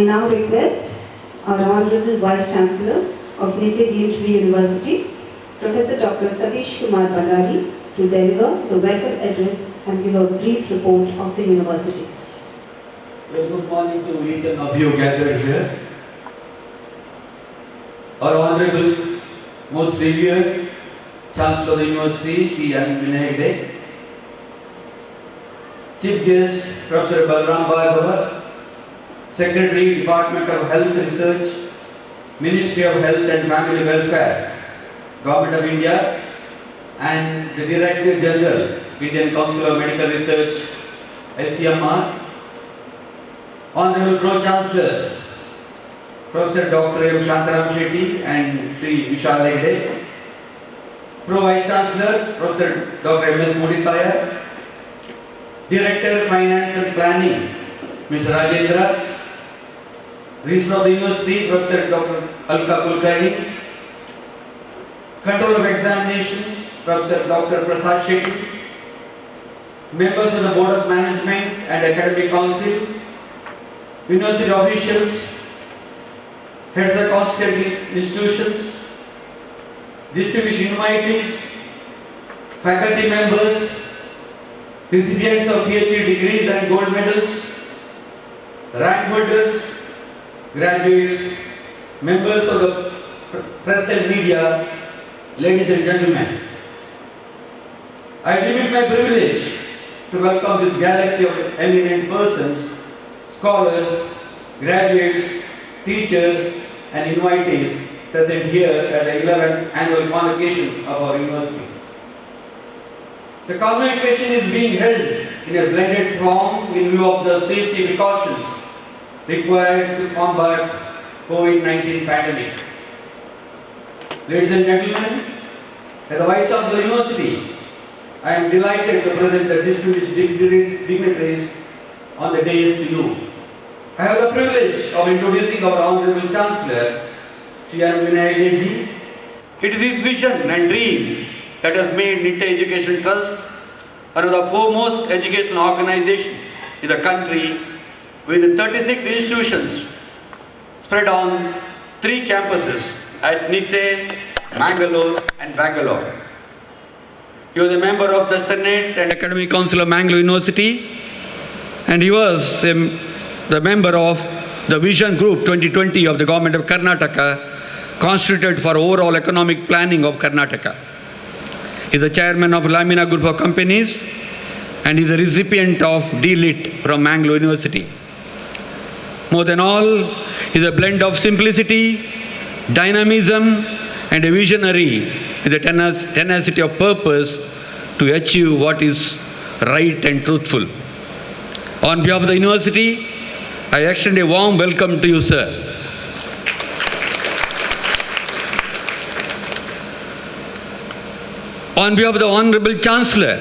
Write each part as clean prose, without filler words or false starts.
now request our Honorable Vice Chancellor of Nitte University, Professor Dr. Satish Kumar Bhandari, to deliver the welcome address and give a brief report of the university. Well, good morning to each and of you gathered here. Our Honorable, most revered Chancellor of the University, Sri N.Vinay Hegde, Chief Guest, Professor Balram Bhargava, Secretary, Department of Health Research, Ministry of Health and Family Welfare, Government of India, and the Director General, Indian Council of Medical Research, ICMR, Honorable Pro-Chancellors, Professor Dr. M. Shetty and Sri Vishal Hegde, Pro-Vice Chancellor, Professor Dr. M.S. Muditaya, Director Finance and Planning, Mr. Rajendra, Registrar of the University, Professor Dr. Abbakka Kulkarni, Control of Examinations, Professor Dr. Preside, members of the Board of Management and Academic Council, university officials, heads of the constituted institutions, distinguished invitees, faculty members, recipients of PhD degrees and gold medals, rank holders, graduates, members of the press and media, ladies and gentlemen. I deem it my privilege to welcome this galaxy of eminent persons, scholars, graduates, teachers and invitees present here at the 11th annual convocation of our university. The convocation is being held in a blended form in view of the safety precautions required to combat COVID-19 pandemic. Ladies and gentlemen, as the Vice Chancellor of the University, I am delighted to present the distinguished dignitaries on the dais to you. I have the privilege of introducing our Honorable Chancellor, Sri N.Vinay Hegde. It is his vision and dream that has made Nitte Education Trust one of the foremost educational organizations in the country, with 36 institutions spread on 3 campuses at Nitte, Mangalore and Bangalore. He was a member of the Senate and Academic Council of Mangalore University, and he was the member of the Vision Group 2020 of the Government of Karnataka, constituted for overall economic planning of Karnataka. He is the chairman of Lamina Group of Companies and is a recipient of D.Lit from Mangalore University. More than all, he is a blend of simplicity, dynamism and a visionary with a tenacity of purpose to achieve what is right and truthful. On behalf of the university, I extend a warm welcome to you, sir. On behalf of the Honorable Chancellor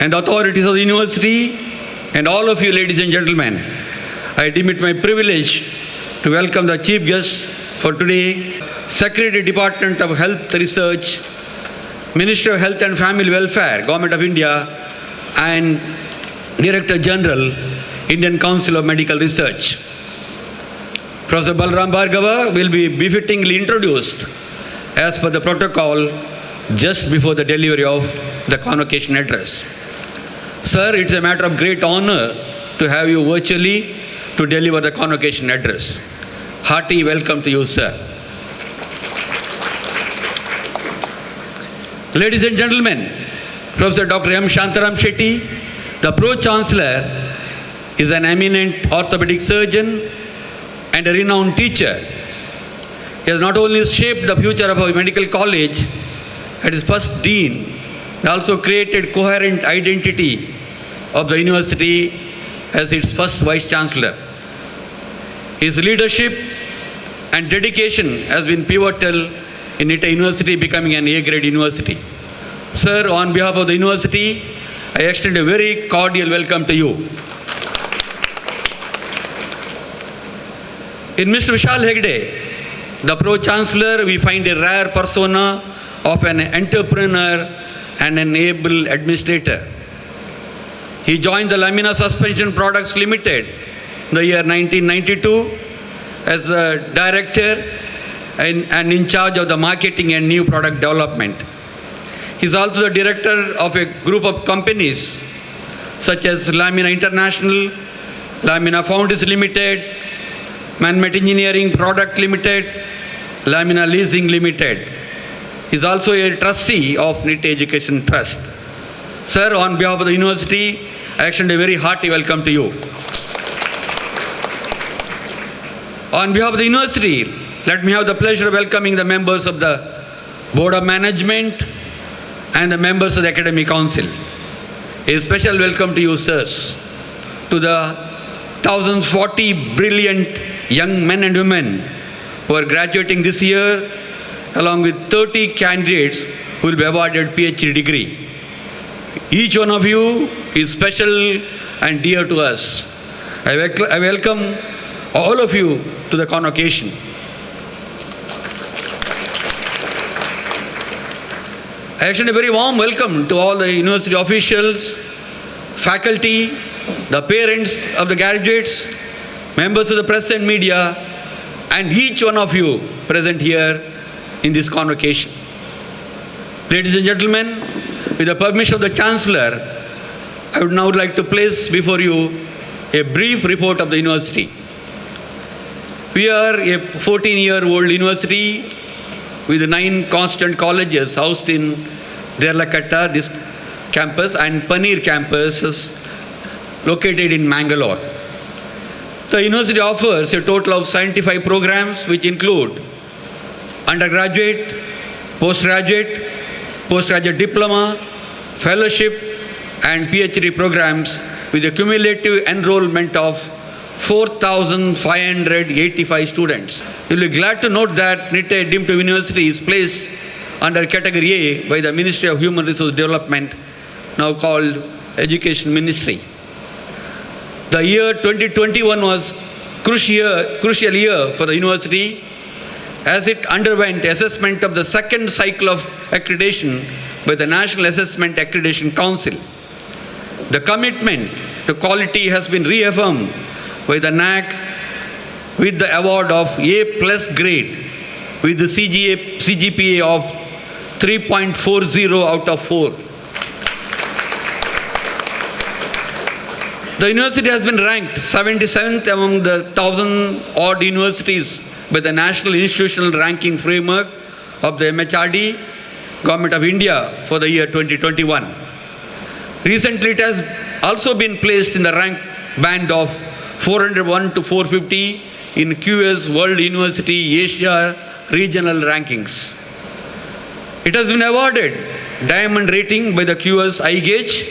and the authorities of the university and all of you ladies and gentlemen, I deem it my privilege to welcome the chief guest for today, Secretary Department of Health Research, Ministry of Health and Family Welfare, Government of India, and Director General, Indian Council of Medical Research. Professor Balram Bhargava will be befittingly introduced as per the protocol just before the delivery of the convocation address. Sir, it's a matter of great honor to have you virtually to deliver the convocation address. Hearty welcome to you, sir. Ladies and gentlemen, Professor Dr. M. Shetty, the Pro-Chancellor, is an eminent orthopedic surgeon and a renowned teacher. He has not only shaped the future of our medical college as its first dean, he also created coherent identity of the university as its first vice chancellor. His leadership and dedication has been pivotal in Nitte University becoming an A-grade university. Sir, on behalf of the university, I extend a very cordial welcome to you. In Mr. Vishal Hegde, the Pro-Chancellor, we find a rare persona of an entrepreneur and an able administrator. He joined the Lamina Suspension Products Limited in the year 1992 as the director and in charge of the marketing and new product development. He is also the director of a group of companies such as Lamina International, Lamina Foundries Limited, Management Engineering Product Limited, Lamina Leasing Limited. He is also a trustee of Nitte Education Trust. Sir, on behalf of the university, I extend a very hearty welcome to you. On behalf of the university, let me have the pleasure of welcoming the members of the Board of Management and the members of the Academic Council. A special welcome to you, sirs, to the 1,040 brilliant young men and women who are graduating this year, along with 30 candidates who will be awarded PhD degree. Each one of you is special and dear to us. I welcome all of you to the convocation. I extend a very warm welcome to all the university officials, faculty, the parents of the graduates, members of the press and media, and each one of you present here in this convocation. Ladies and gentlemen, with the permission of the Chancellor, I would now like to place before you a brief report of the university. We are a 14-year-old university with 9 constant colleges housed in Derlakatta, this campus, and Paneer campus located in Mangalore. The university offers a total of 75 programs which include undergraduate, postgraduate diploma, fellowship, and PhD programs with a cumulative enrollment of 4,585 students. You will be glad to note that Nitte deemed to university is placed under category A by the Ministry of Human Resource Development, now called Education Ministry. The year 2021 was crucial year for the university as it underwent assessment of the second cycle of accreditation by the National Assessment Accreditation Council. The commitment to quality has been reaffirmed by the NAC with the award of A+ grade with the CGPA of 3.40 out of 4. The university has been ranked 77th among the 1,000 odd universities by the National Institutional Ranking Framework of the MHRD, Government of India for the year 2021. Recently, it has also been placed in the rank band of 401 to 450 in QS World University Asia Regional Rankings. It has been awarded Diamond rating by the QS iGauge,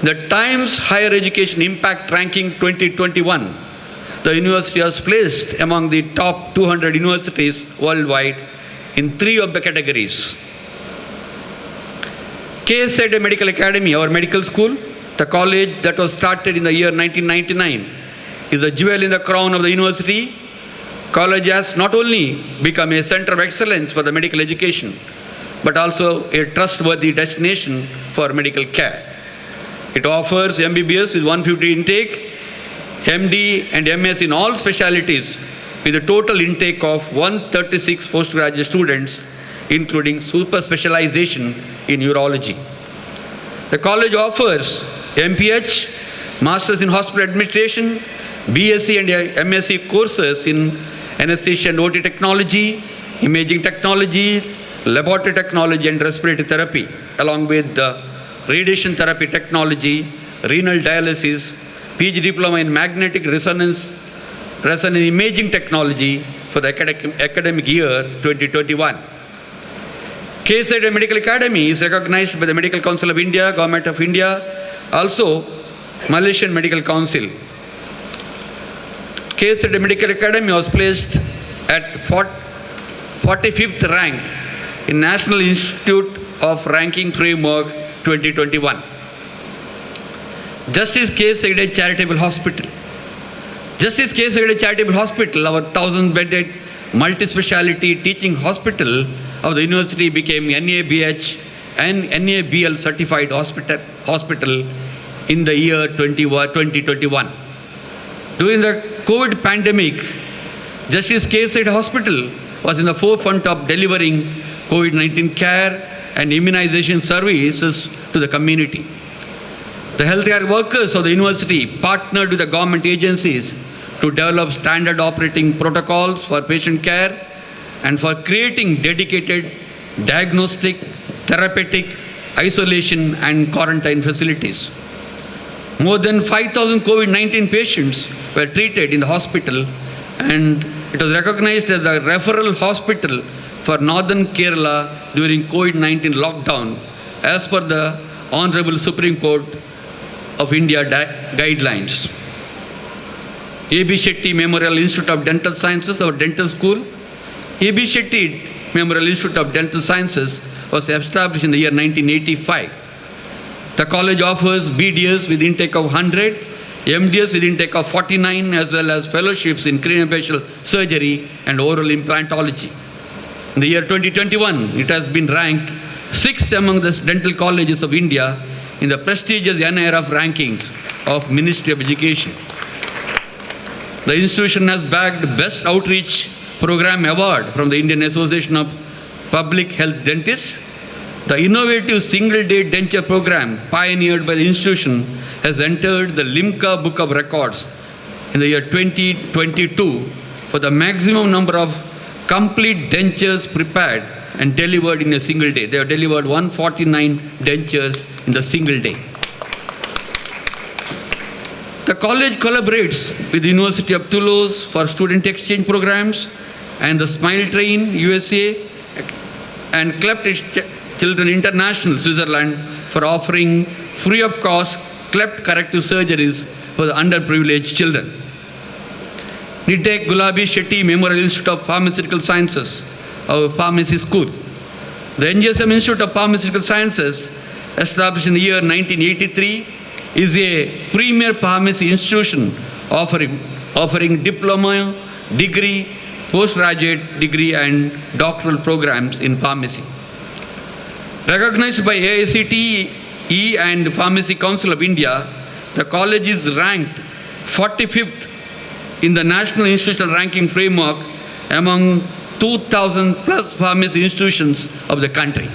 the Times Higher Education Impact Ranking 2021. The university was placed among the top 200 universities worldwide in 3 of the categories. Ksc Medical Academy, our medical school, the college that was started in the year 1999, is the jewel in the crown of the university. College has not only become a center of excellence for the medical education, but also a trustworthy destination for medical care. It offers MBBS with 150 intake, MD and MS in all specialties with a total intake of 136 postgraduate students, including super specialization in urology. The college offers MPH, Masters in Hospital Administration, BSc and MSc courses in anesthesia and OT technology, imaging technology, laboratory technology and respiratory therapy, along with radiation therapy technology, renal dialysis, PG diploma in magnetic resonance imaging technology for the academic year 2021. Ksc Medical Academy is recognized by the Medical Council of India, Government of India, also Malaysian Medical Council. Ksc Medical Academy was placed at 45th rank in National Institute of Ranking Framework 2021. Justice Hegde Charitable Hospital. Justice Hegde Charitable Hospital, our 1,000-bedded multi-speciality teaching hospital of the university, became NABH and NABL certified hospital in the year 2021. During the COVID pandemic, Justice Ksc Hospital was in the forefront of delivering COVID-19 care and immunization services to the community. The healthcare workers of the university partnered with the government agencies to develop standard operating protocols for patient care and for creating dedicated diagnostic, therapeutic, isolation and quarantine facilities. More than 5,000 COVID-19 patients were treated in the hospital, and it was recognized as the referral hospital for Northern Kerala during COVID-19 lockdown as per the Honorable Supreme Court of India guidelines. A.B. Shetty Memorial Institute of Dental Sciences, our dental school. A.B. Shetty Memorial Institute of Dental Sciences was established in the year 1985. The college offers BDS with intake of 100, MDS with intake of 49, as well as fellowships in craniofacial surgery and oral implantology. In the year 2021, it has been ranked 6th among the dental colleges of India in the prestigious NIRF rankings of Ministry of Education. The institution has bagged Best Outreach Program Award from the Indian Association of Public Health Dentists. The innovative single-day denture program pioneered by the institution has entered the Limca Book of Records in the year 2022 for the maximum number of complete dentures prepared and delivered in a single day. They have delivered 149 dentures in the single day. The college collaborates with the University of Toulouse for student exchange programs and the Smile Train USA and Cleft Children International Switzerland for offering free of cost cleft corrective surgeries for the underprivileged children. Nitte Gulab Shetty Memorial Institute of Pharmaceutical Sciences, our pharmacy school. The Ngsm Institute of Pharmaceutical Sciences, established in the year 1983, is a premier pharmacy institution offering diploma, degree, postgraduate degree and doctoral programs in pharmacy. Recognized by AICTE and Pharmacy Council of India, the college is ranked 45th in the National Institutional Ranking Framework among 2,000 plus pharmacy institutions of the country.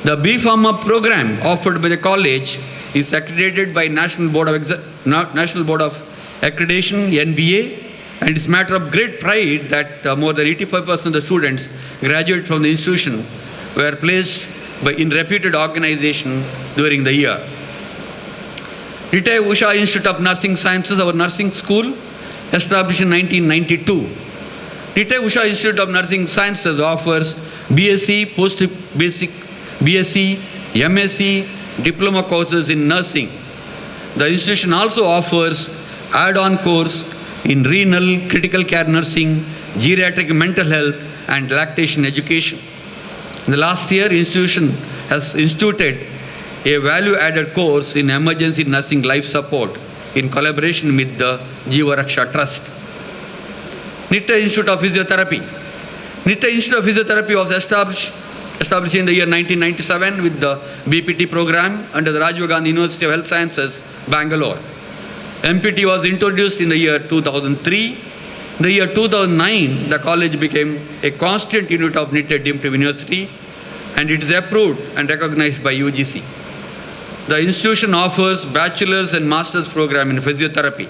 The B.Pharma program offered by the college is accredited by National Board of Accreditation, NBA, and it's a matter of great pride that more than 85% of the students graduate from the institution were placed in reputed organization during the year. Nitte Usha Institute of Nursing Sciences, our nursing school, established in 1992. Nitte Usha Institute of Nursing Sciences offers BSc, post-basic, BSc, MSc, diploma courses in nursing. The institution also offers add-on course in renal, critical care nursing, geriatric mental health, and lactation education. In the last year, the institution has instituted a value-added course in emergency nursing life support in collaboration with the Jiva Raksha Trust. Nitte Institute of Physiotherapy. Nitte Institute of Physiotherapy was established in the year 1997 with the BPT program under the Rajiv Gandhi University of Health Sciences, Bangalore. MPT was introduced in the year 2003. In the year 2009, the college became a constant unit of Nitte deemed to university, and it is approved and recognized by UGC. The institution offers bachelor's and master's program in physiotherapy.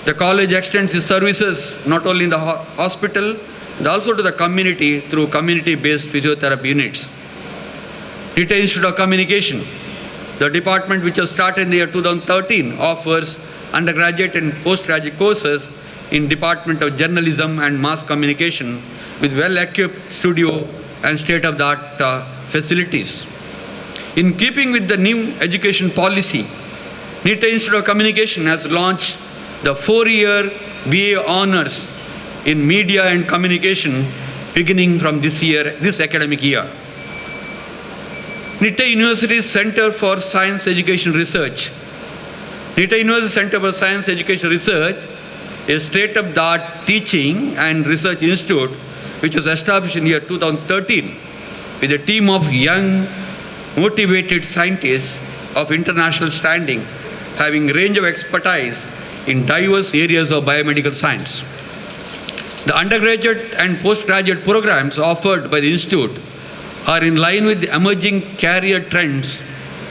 The college extends its services not only in the hospital, but also to the community through community-based physiotherapy units. Nitte Institute of Communication, the department which was started in the year 2013, offers undergraduate and postgraduate courses in Department of Journalism and Mass Communication with well-equipped studio and state-of-the-art facilities. In keeping with the new education policy, Nitte Institute of Communication has launched the 4-year BA Honours in Media and Communication beginning from this academic year. Nitte University's Center for Science Education Research. Nitte University Center for Science Education Research, a state-of-the-art teaching and research institute which was established in the year 2013 with a team of young, motivated scientists of international standing having range of expertise in diverse areas of biomedical science. The undergraduate and postgraduate programs offered by the Institute are in line with the emerging career trends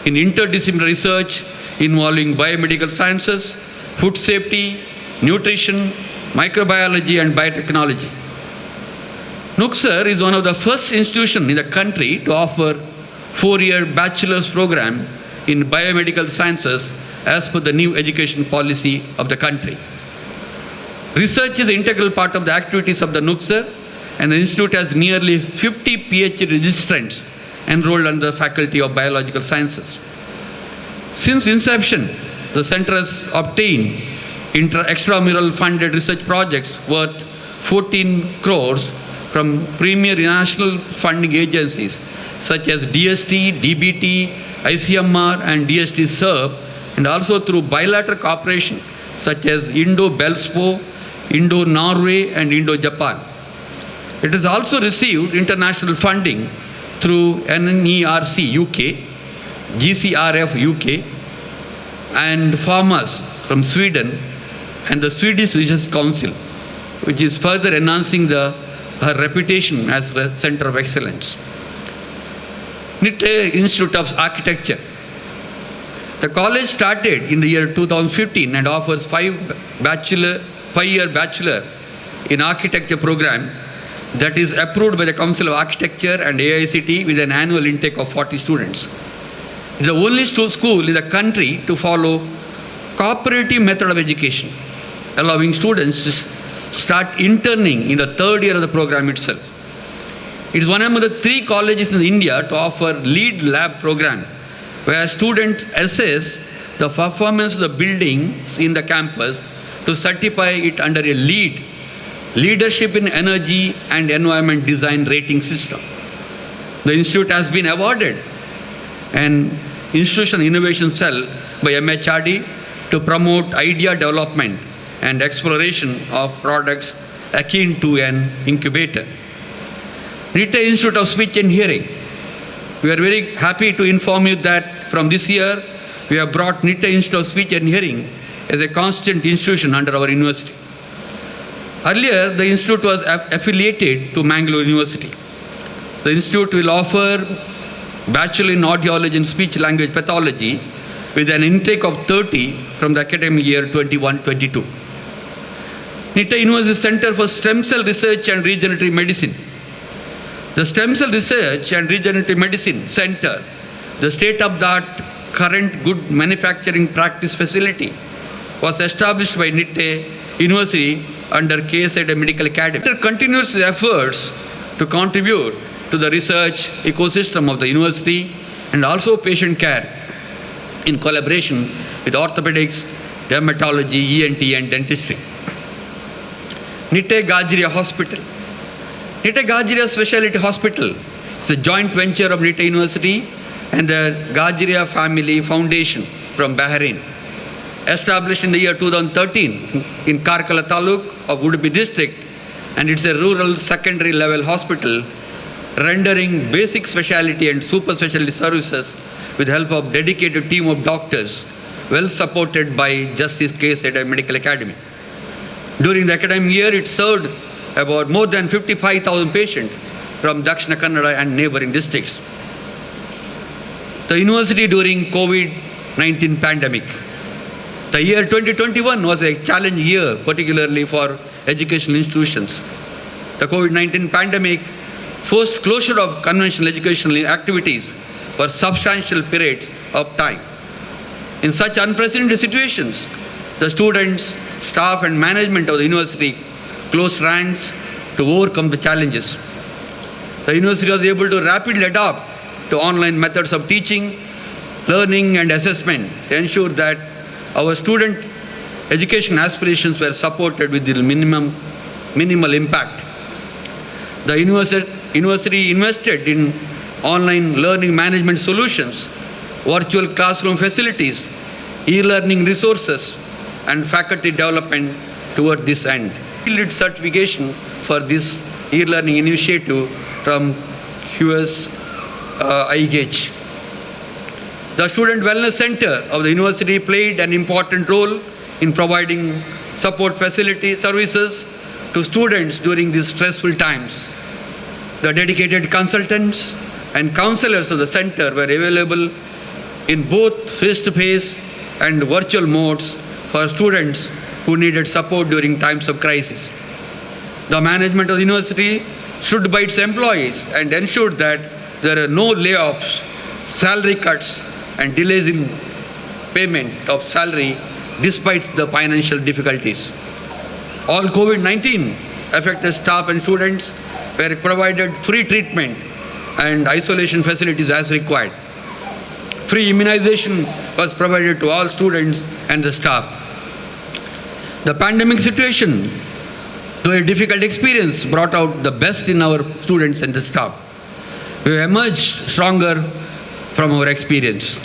in interdisciplinary research involving biomedical sciences, food safety, nutrition, microbiology, and biotechnology. NUCSR is one of the first institutions in the country to offer 4-year bachelor's program in biomedical sciences as per the new education policy of the country. Research is an integral part of the activities of the NUCSR, and the Institute has nearly 50 PhD registrants enrolled under the Faculty of Biological Sciences. Since inception, the center has obtained extramural funded research projects worth 14 crores from premier national funding agencies such as DST, DBT, ICMR and DST SERB, and also through bilateral cooperation such as Indo-Belspo, Indo-Norway and Indo-Japan. It has also received international funding through NERC UK, GCRF UK and Pharmas from Sweden and the Swedish Research Council, which is further enhancing her reputation as a center of excellence. Nitte Institute of Architecture. The college started in the year 2015 and offers 5-year bachelor in architecture program that is approved by the Council of Architecture and AICT with an annual intake of 40 students. It is the only school in the country to follow cooperative method of education, allowing students to start interning in the 3rd year of the program itself. It is one among the 3 colleges in India to offer lead lab program, where students assess the performance of the buildings in the campus to certify it under a Leadership in Energy and Environment Design rating system. The institute has been awarded an Institutional Innovation Cell by MHRD to promote idea development and exploration of products akin to an incubator. Nitte Institute of Speech and Hearing. We are very happy to inform you that from this year, we have brought Nitte Institute of Speech and Hearing as a constant institution under our university. Earlier, the institute was affiliated to Mangalore University. The institute will offer Bachelor in Audiology and Speech Language Pathology with an intake of 30 from the academic year 21-22. Nitte University Center for Stem Cell Research and Regenerative Medicine. The Stem Cell Research and Regenerative Medicine Center, the state-of-the-art current good manufacturing practice facility, was established by Nitte University under Ksc Medical Academy. It continues its efforts to contribute to the research ecosystem of the university and also patient care in collaboration with orthopedics, dermatology, ENT and dentistry. Nitte Gajaria Hospital. Nitte Gajaria Specialty Hospital is a joint venture of Nitte University and the Gajaria Family Foundation from Bahrain. Established in the year 2013 in Karkala Taluk of Udupi district, and it's a rural secondary level hospital rendering basic specialty and super specialty services with help of dedicated team of doctors, well supported by Justice Ksc Medical Academy. During the academic year, it served about more than 55,000 patients from Dakshina Kannada and neighboring districts. The university during COVID-19 pandemic. The year 2021 was a challenging year, particularly for educational institutions. The COVID-19 pandemic forced closure of conventional educational activities for substantial periods of time. In such unprecedented situations, the students, staff and management of the university closed ranks to overcome the challenges. The university was able to rapidly adapt to online methods of teaching, learning and assessment to ensure that our student education aspirations were supported with the minimal impact. The university invested in online learning management solutions, virtual classroom facilities, e-learning resources, and faculty development toward this end. We did certification for this e-learning initiative from QS iGauge. The Student Wellness Center of the university played an important role in providing support services to students during these stressful times. The dedicated consultants and counselors of the center were available in both face-to-face and virtual modes for students who needed support during times of crisis. The management of the university stood by its employees and ensured that there are no layoffs, salary cuts, and delays in payment of salary despite the financial difficulties. All COVID-19 affected staff and students were provided free treatment and isolation facilities as required. Free immunization was provided to all students and the staff. The pandemic situation, though a difficult experience, brought out the best in our students and the staff. We have emerged stronger from our experience.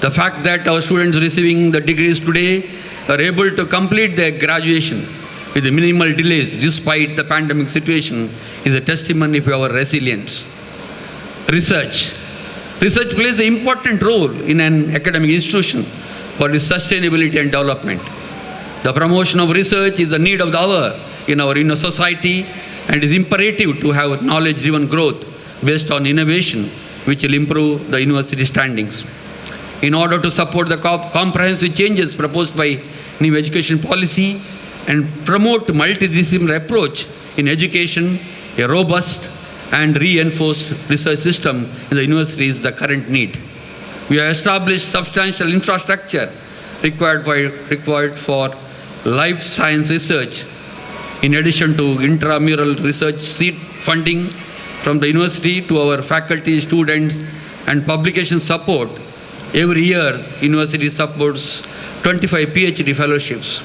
The fact that our students receiving the degrees today are able to complete their graduation with minimal delays despite the pandemic situation is a testimony of our resilience. Research. Research plays an important role in an academic institution for its sustainability and development. The promotion of research is the need of the hour in our society, and it is imperative to have knowledge-driven growth based on innovation, which will improve the university standings. In order to support the comprehensive changes proposed by new education policy and promote multidisciplinary approach in education, a robust and reinforced research system in the university is the current need. We have established substantial infrastructure required for life science research. In addition to intramural research seat funding from the university to our faculty, students, and publication support, every year university supports 25 PhD fellowships.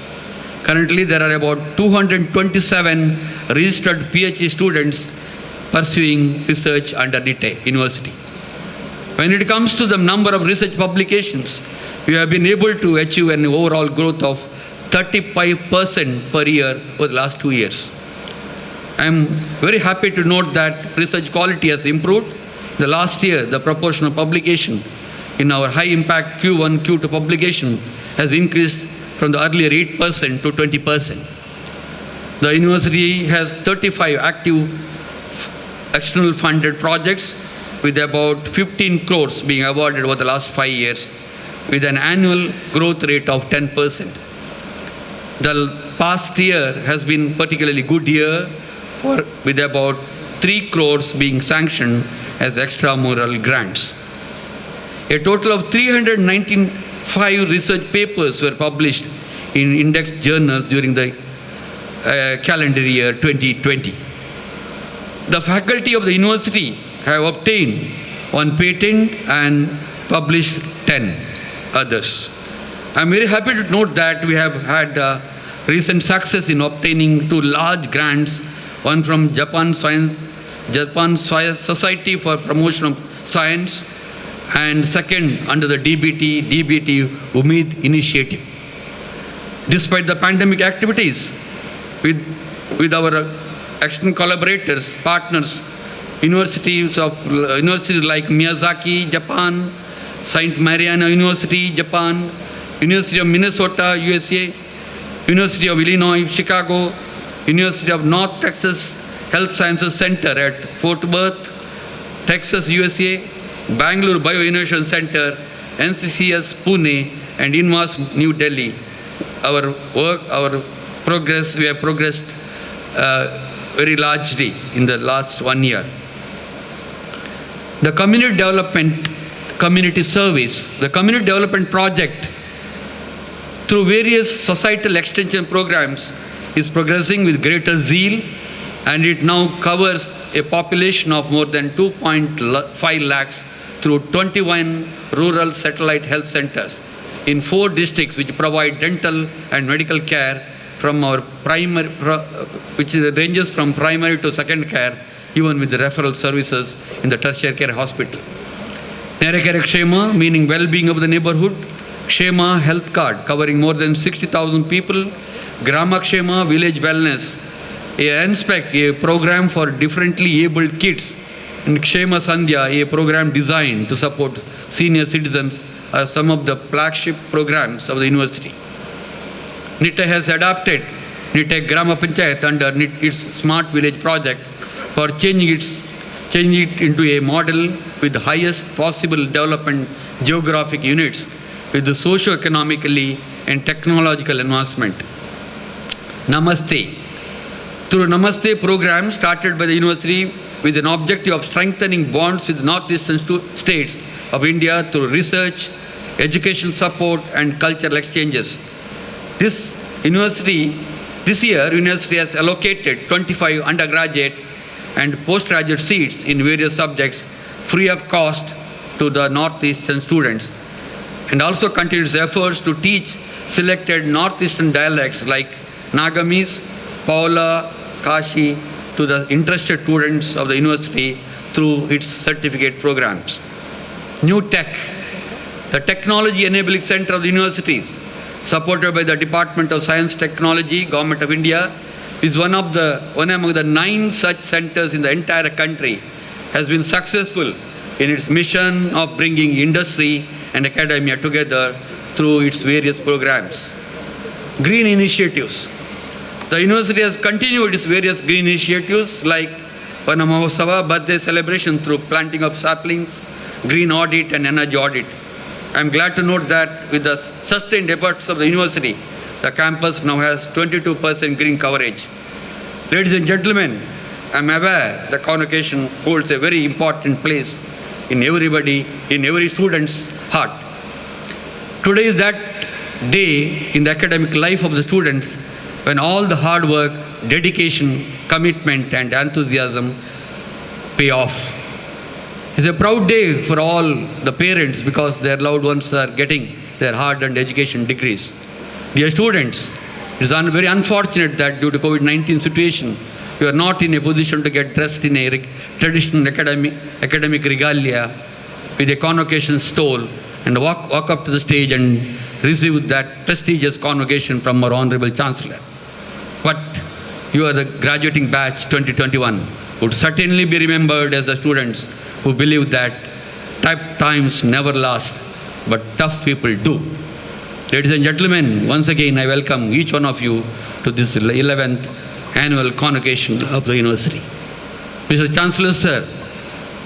Currently, there are about 227 registered PhD students pursuing research under Nitte University. When it comes to the number of research publications, we have been able to achieve an overall growth of 35% per year over the last 2 years. I am very happy to note that research quality has improved. The last year, the proportion of publication in our high-impact Q1, Q2 publication has increased from the earlier 8% to 20%. The university has 35 active external funded projects with about 15 crores being awarded over the last 5 years with an annual growth rate of 10%. The past year has been particularly good year with about 3 crores being sanctioned as extramural grants. A total of 395 research papers were published in index journals during the calendar year 2020. The faculty of the university have obtained 1 patent and published 10 others. I am very happy to note that we have had recent success in obtaining 2 large grants, one from Japan Society for Promotion of Science, and second under the DBT Umeed initiative. Despite the pandemic activities, with our external collaborators, partners, universities like Miyazaki, Japan, Saint Mariana University, Japan, University of Minnesota, USA, University of Illinois, Chicago, University of North Texas Health Sciences Center at Fort Worth, Texas, USA, Bangalore Bio-Innovation Center, NCCS Pune, and INVAS New Delhi. Our progress, we have progressed very largely in the last 1 year. The community development, community service, the community development project through various societal extension programs is progressing with greater zeal, and it now covers a population of more than 2.5 lakhs through 21 rural satellite health centers in 4 districts which provide dental and medical care from our primary, which ranges from primary to second care, even with the referral services in the tertiary care hospital. Nerekere Kshema, meaning well-being of the neighborhood. Kshema health card covering more than 60,000 people. Grama Kshema, village wellness. NSPEC, a program for differently abled kids. And Kshema Sandhya, a program designed to support senior citizens, are some of the flagship programs of the university. Nitte has adopted Nitte Grama Panchayat under its Smart Village project for changing it into a model with the highest possible development geographic units with the socio-economically and technological advancement. Namaste. Through Namaste program started by the university with an objective of strengthening bonds with northeastern states of India through research, education support and cultural exchanges. This year, university has allocated 25 undergraduate and postgraduate seats in various subjects free of cost to the northeastern students, and also continues efforts to teach selected northeastern dialects like Nagamese, Paula, Kashi to the interested students of the university through its certificate programs. New Tech, the technology enabling center of the universities, supported by the Department of Science Technology, Government of India, is one among the 9 such centers in the entire country, has been successful in its mission of bringing industry and academia together through its various programs. Green initiatives. The university has continued its various green initiatives like Vanamahosava, birthday celebration through planting of saplings, green audit and energy audit. I am glad to note that with the sustained efforts of the university, the campus now has 22% green coverage. Ladies and gentlemen, I am aware the Convocation holds a very important place in every student's heart. Today is that day in the academic life of the students when all the hard work, dedication, commitment and enthusiasm pay off. It's a proud day for all the parents because their loved ones are getting their hard-earned education degrees. Dear students, it is very unfortunate that due to COVID-19 situation, you are not in a position to get dressed in a traditional academic regalia with a convocation stole and walk up to the stage and receive that prestigious convocation from our Honorable Chancellor. But you are the graduating batch 2021 would certainly be remembered as the students who believe that tough times never last, but tough people do. Ladies and gentlemen, once again I welcome each one of you to this 11th annual convocation of the university. Mr. Chancellor, sir,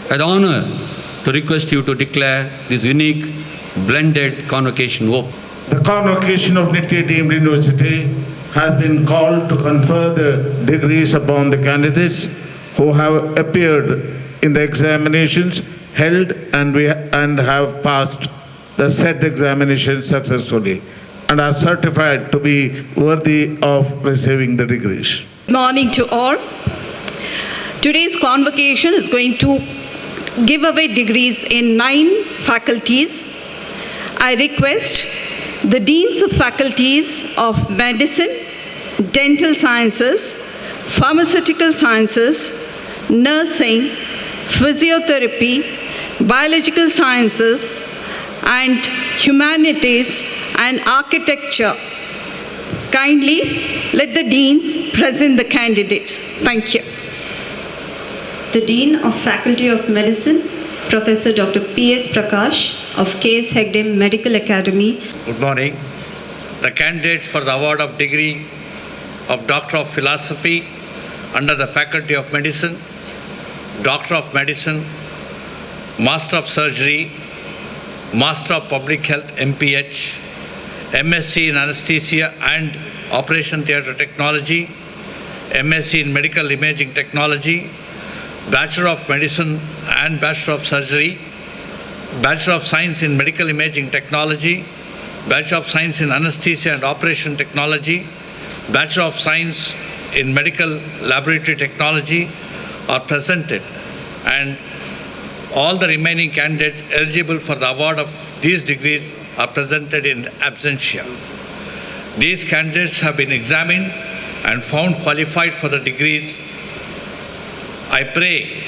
I have the honor to request you to declare this unique blended convocation open. The convocation of Nitte deemed university has been called to confer the degrees upon the candidates who have appeared in the examinations held and have passed the said examination successfully and are certified to be worthy of receiving the degrees. Good morning to all. Today's convocation is going to give away degrees in 9 faculties. I request the Deans of Faculties of Medicine, Dental Sciences, Pharmaceutical Sciences, Nursing, Physiotherapy, Biological Sciences, and Humanities and Architecture. Kindly let the Deans present the candidates. Thank you. The Dean of Faculty of Medicine, Professor Dr. P.S. Prakash of Ksc Hegde Medical Academy. Good morning. The candidates for the award of degree of Doctor of Philosophy under the Faculty of Medicine, Doctor of Medicine, Master of Surgery, Master of Public Health MPH, MSc in Anesthesia and Operation Theatre Technology, MSc in Medical Imaging Technology, Bachelor of Medicine and Bachelor of Surgery, Bachelor of Science in Medical Imaging Technology, Bachelor of Science in Anesthesia and Operation Technology, Bachelor of Science in Medical Laboratory Technology are presented, and all the remaining candidates eligible for the award of these degrees are presented in absentia. These candidates have been examined and found qualified for the degrees. I pray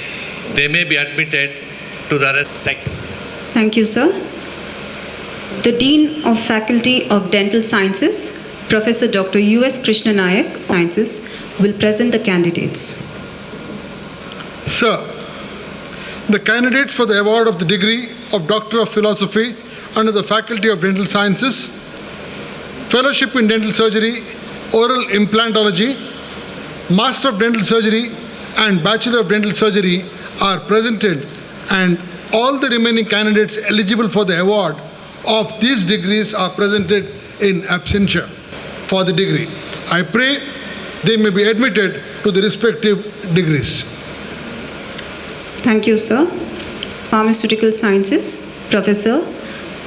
they may be admitted to the rest. Thank you. Thank you, sir. The Dean of Faculty of Dental Sciences, Professor Dr. U.S. Krishna Nayak, Sciences, will present the candidates. Sir, the candidates for the award of the degree of Doctor of Philosophy under the Faculty of Dental Sciences, Fellowship in Dental Surgery, Oral Implantology, Master of Dental Surgery and Bachelor of Dental Surgery are presented, and all the remaining candidates eligible for the award of these degrees are presented in absentia for the degree. I pray they may be admitted to the respective degrees. Thank you, sir. Pharmaceutical Sciences, Professor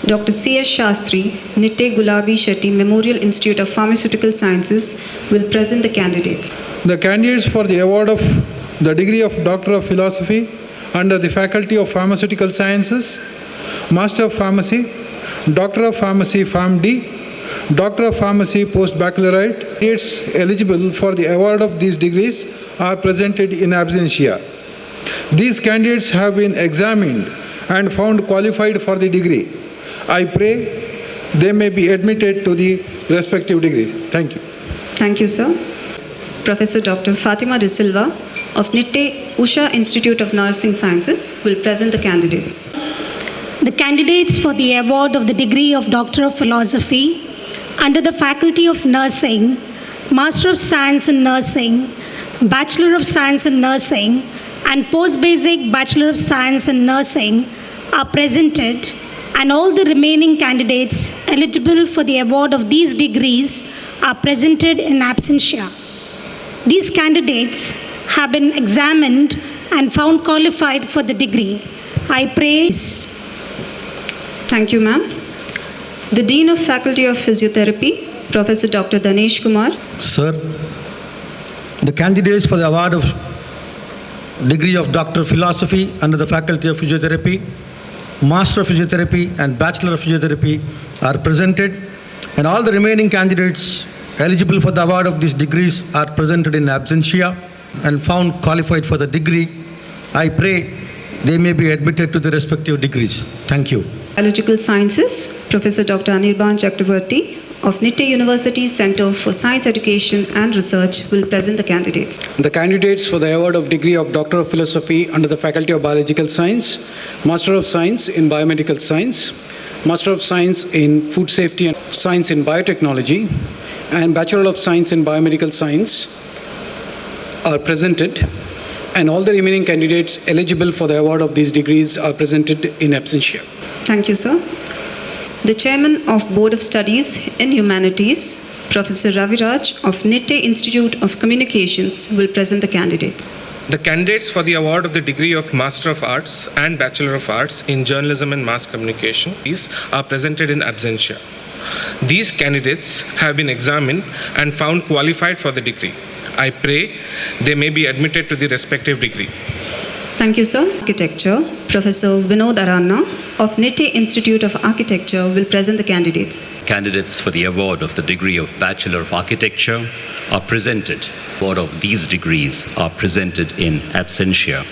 Dr. C.S. Shastri, Nitte Gulab Shetty Memorial Institute of Pharmaceutical Sciences will present the candidates. The candidates for the award of the degree of Doctor of Philosophy under the Faculty of Pharmaceutical Sciences, Master of Pharmacy, Doctor of Pharmacy PharmD, Doctor of Pharmacy Post-Baccalaureate. Candidates eligible for the award of these degrees are presented in absentia. These candidates have been examined and found qualified for the degree. I pray they may be admitted to the respective degrees. Thank you. Thank you, sir. Professor Dr. Fatima De Silva of Nitte Usha Institute of Nursing Sciences will present the candidates. The candidates for the award of the degree of Doctor of Philosophy under the Faculty of Nursing, Master of Science in Nursing, Bachelor of Science in Nursing, and Post-Basic Bachelor of Science in Nursing are presented, and all the remaining candidates eligible for the award of these degrees are presented in absentia. These candidates have been examined and found qualified for the degree. I praise. Thank you, ma'am. The Dean of Faculty of Physiotherapy, Professor Dr. Danesh Kumar. Sir, the candidates for the award of degree of Doctor of Philosophy under the Faculty of Physiotherapy, Master of Physiotherapy and Bachelor of Physiotherapy are presented, and all the remaining candidates eligible for the award of these degrees are presented in absentia and found qualified for the degree. I pray they may be admitted to the respective degrees. Thank you. Biological Sciences, Professor Dr. Anirban Chakrabarti of Nitte University Center for Science Education and Research will present the candidates. The candidates for the award of degree of Doctor of Philosophy under the Faculty of Biological Science, Master of Science in Biomedical Science, Master of Science in Food Safety and Science in Biotechnology, and Bachelor of Science in Biomedical Science are presented, and all the remaining candidates eligible for the award of these degrees are presented in absentia. Thank you, sir. The Chairman of Board of Studies in Humanities, Professor Raviraj of Nitte Institute of Communications will present the candidates. The candidates for the award of the degree of Master of Arts and Bachelor of Arts in Journalism and Mass Communication are presented in absentia. These candidates have been examined and found qualified for the degree. I pray they may be admitted to the respective degree. Thank you, sir. Architecture, Professor Vinod Aranna of Nitte Institute of Architecture will present the candidates. Candidates for the award of the degree of Bachelor of Architecture are presented. Award of these degrees are presented in absentia.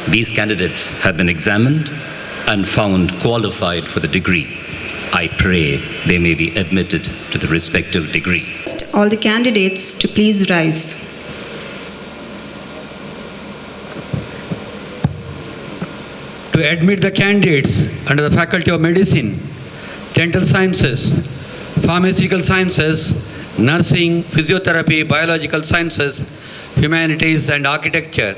These candidates have been examined and found qualified for the degree. I pray they may be admitted to the respective degree. All the candidates to please rise. To admit the candidates under the Faculty of Medicine, Dental Sciences, Pharmaceutical Sciences, Nursing, Physiotherapy, Biological Sciences, Humanities and Architecture,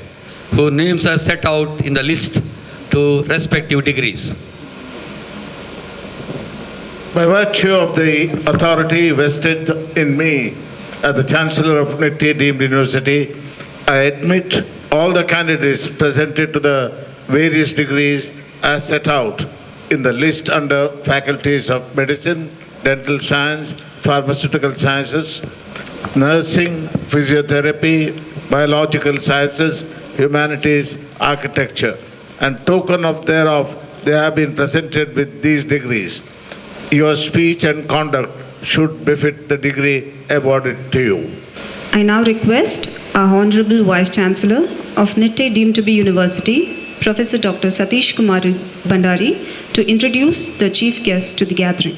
whose names are set out in the list to respective degrees. By virtue of the authority vested in me as the Chancellor of Nitte Deemed University, I admit all the candidates presented to the various degrees as set out in the list under Faculties of Medicine, Dental Science, Pharmaceutical Sciences, Nursing, Physiotherapy, Biological Sciences, Humanities, Architecture, and token of thereof they have been presented with these degrees. Your speech and conduct should befit the degree awarded to you. I now request our Honorable Vice Chancellor of Nitte Deemed to be University, Professor Dr. Satish Kumar Bhandari, to introduce the chief guest to the gathering.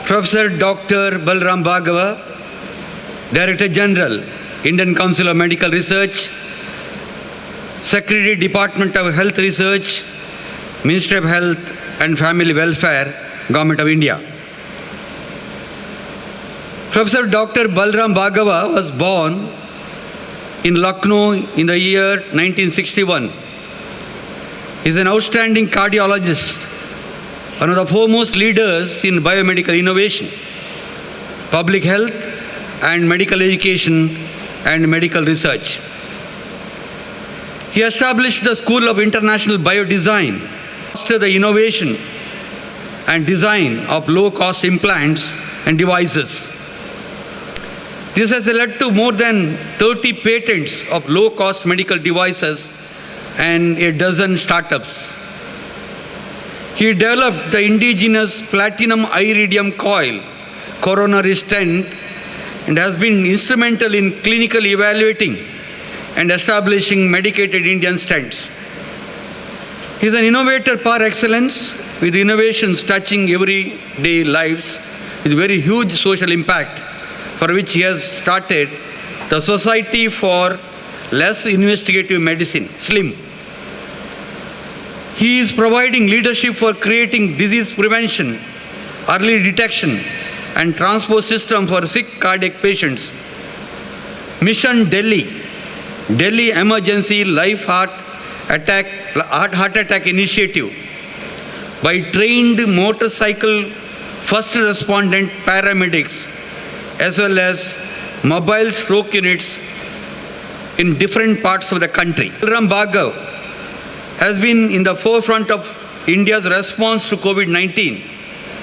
Professor Dr. Balram Bhargava, Director General, Indian Council of Medical Research, Secretary, Department of Health Research, Ministry of Health and Family Welfare, Government of India. Professor Dr. Balram Bhargava was born in Lucknow in the year 1961. He is an outstanding cardiologist, one of the foremost leaders in biomedical innovation, public health and medical education and medical research. He established the School of International Biodesign, foster the innovation and design of low-cost implants and devices. This has led to more than 30 patents of low-cost medical devices and a dozen startups. He developed the indigenous platinum iridium coil coronary stent and has been instrumental in clinically evaluating and establishing medicated Indian stents. He is an innovator par excellence with innovations touching everyday lives with very huge social impact, for which he has started the Society for Less Investigative Medicine, SLIM. He is providing leadership for creating disease prevention, early detection, and transport system for sick cardiac patients. Mission Delhi, Delhi Emergency Life Heart Attack Initiative, by trained motorcycle first respondent paramedics as well as mobile stroke units in different parts of the country. Balram Bhargava has been in the forefront of India's response to COVID-19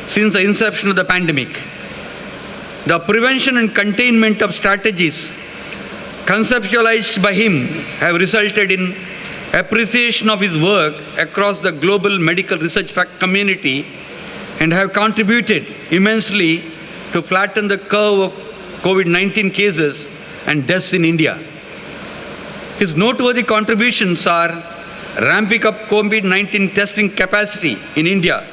since the inception of the pandemic. The prevention and containment of strategies conceptualized by him have resulted in appreciation of his work across the global medical research community and have contributed immensely to flatten the curve of COVID-19 cases and deaths in India. His noteworthy contributions are ramping up COVID-19 testing capacity in India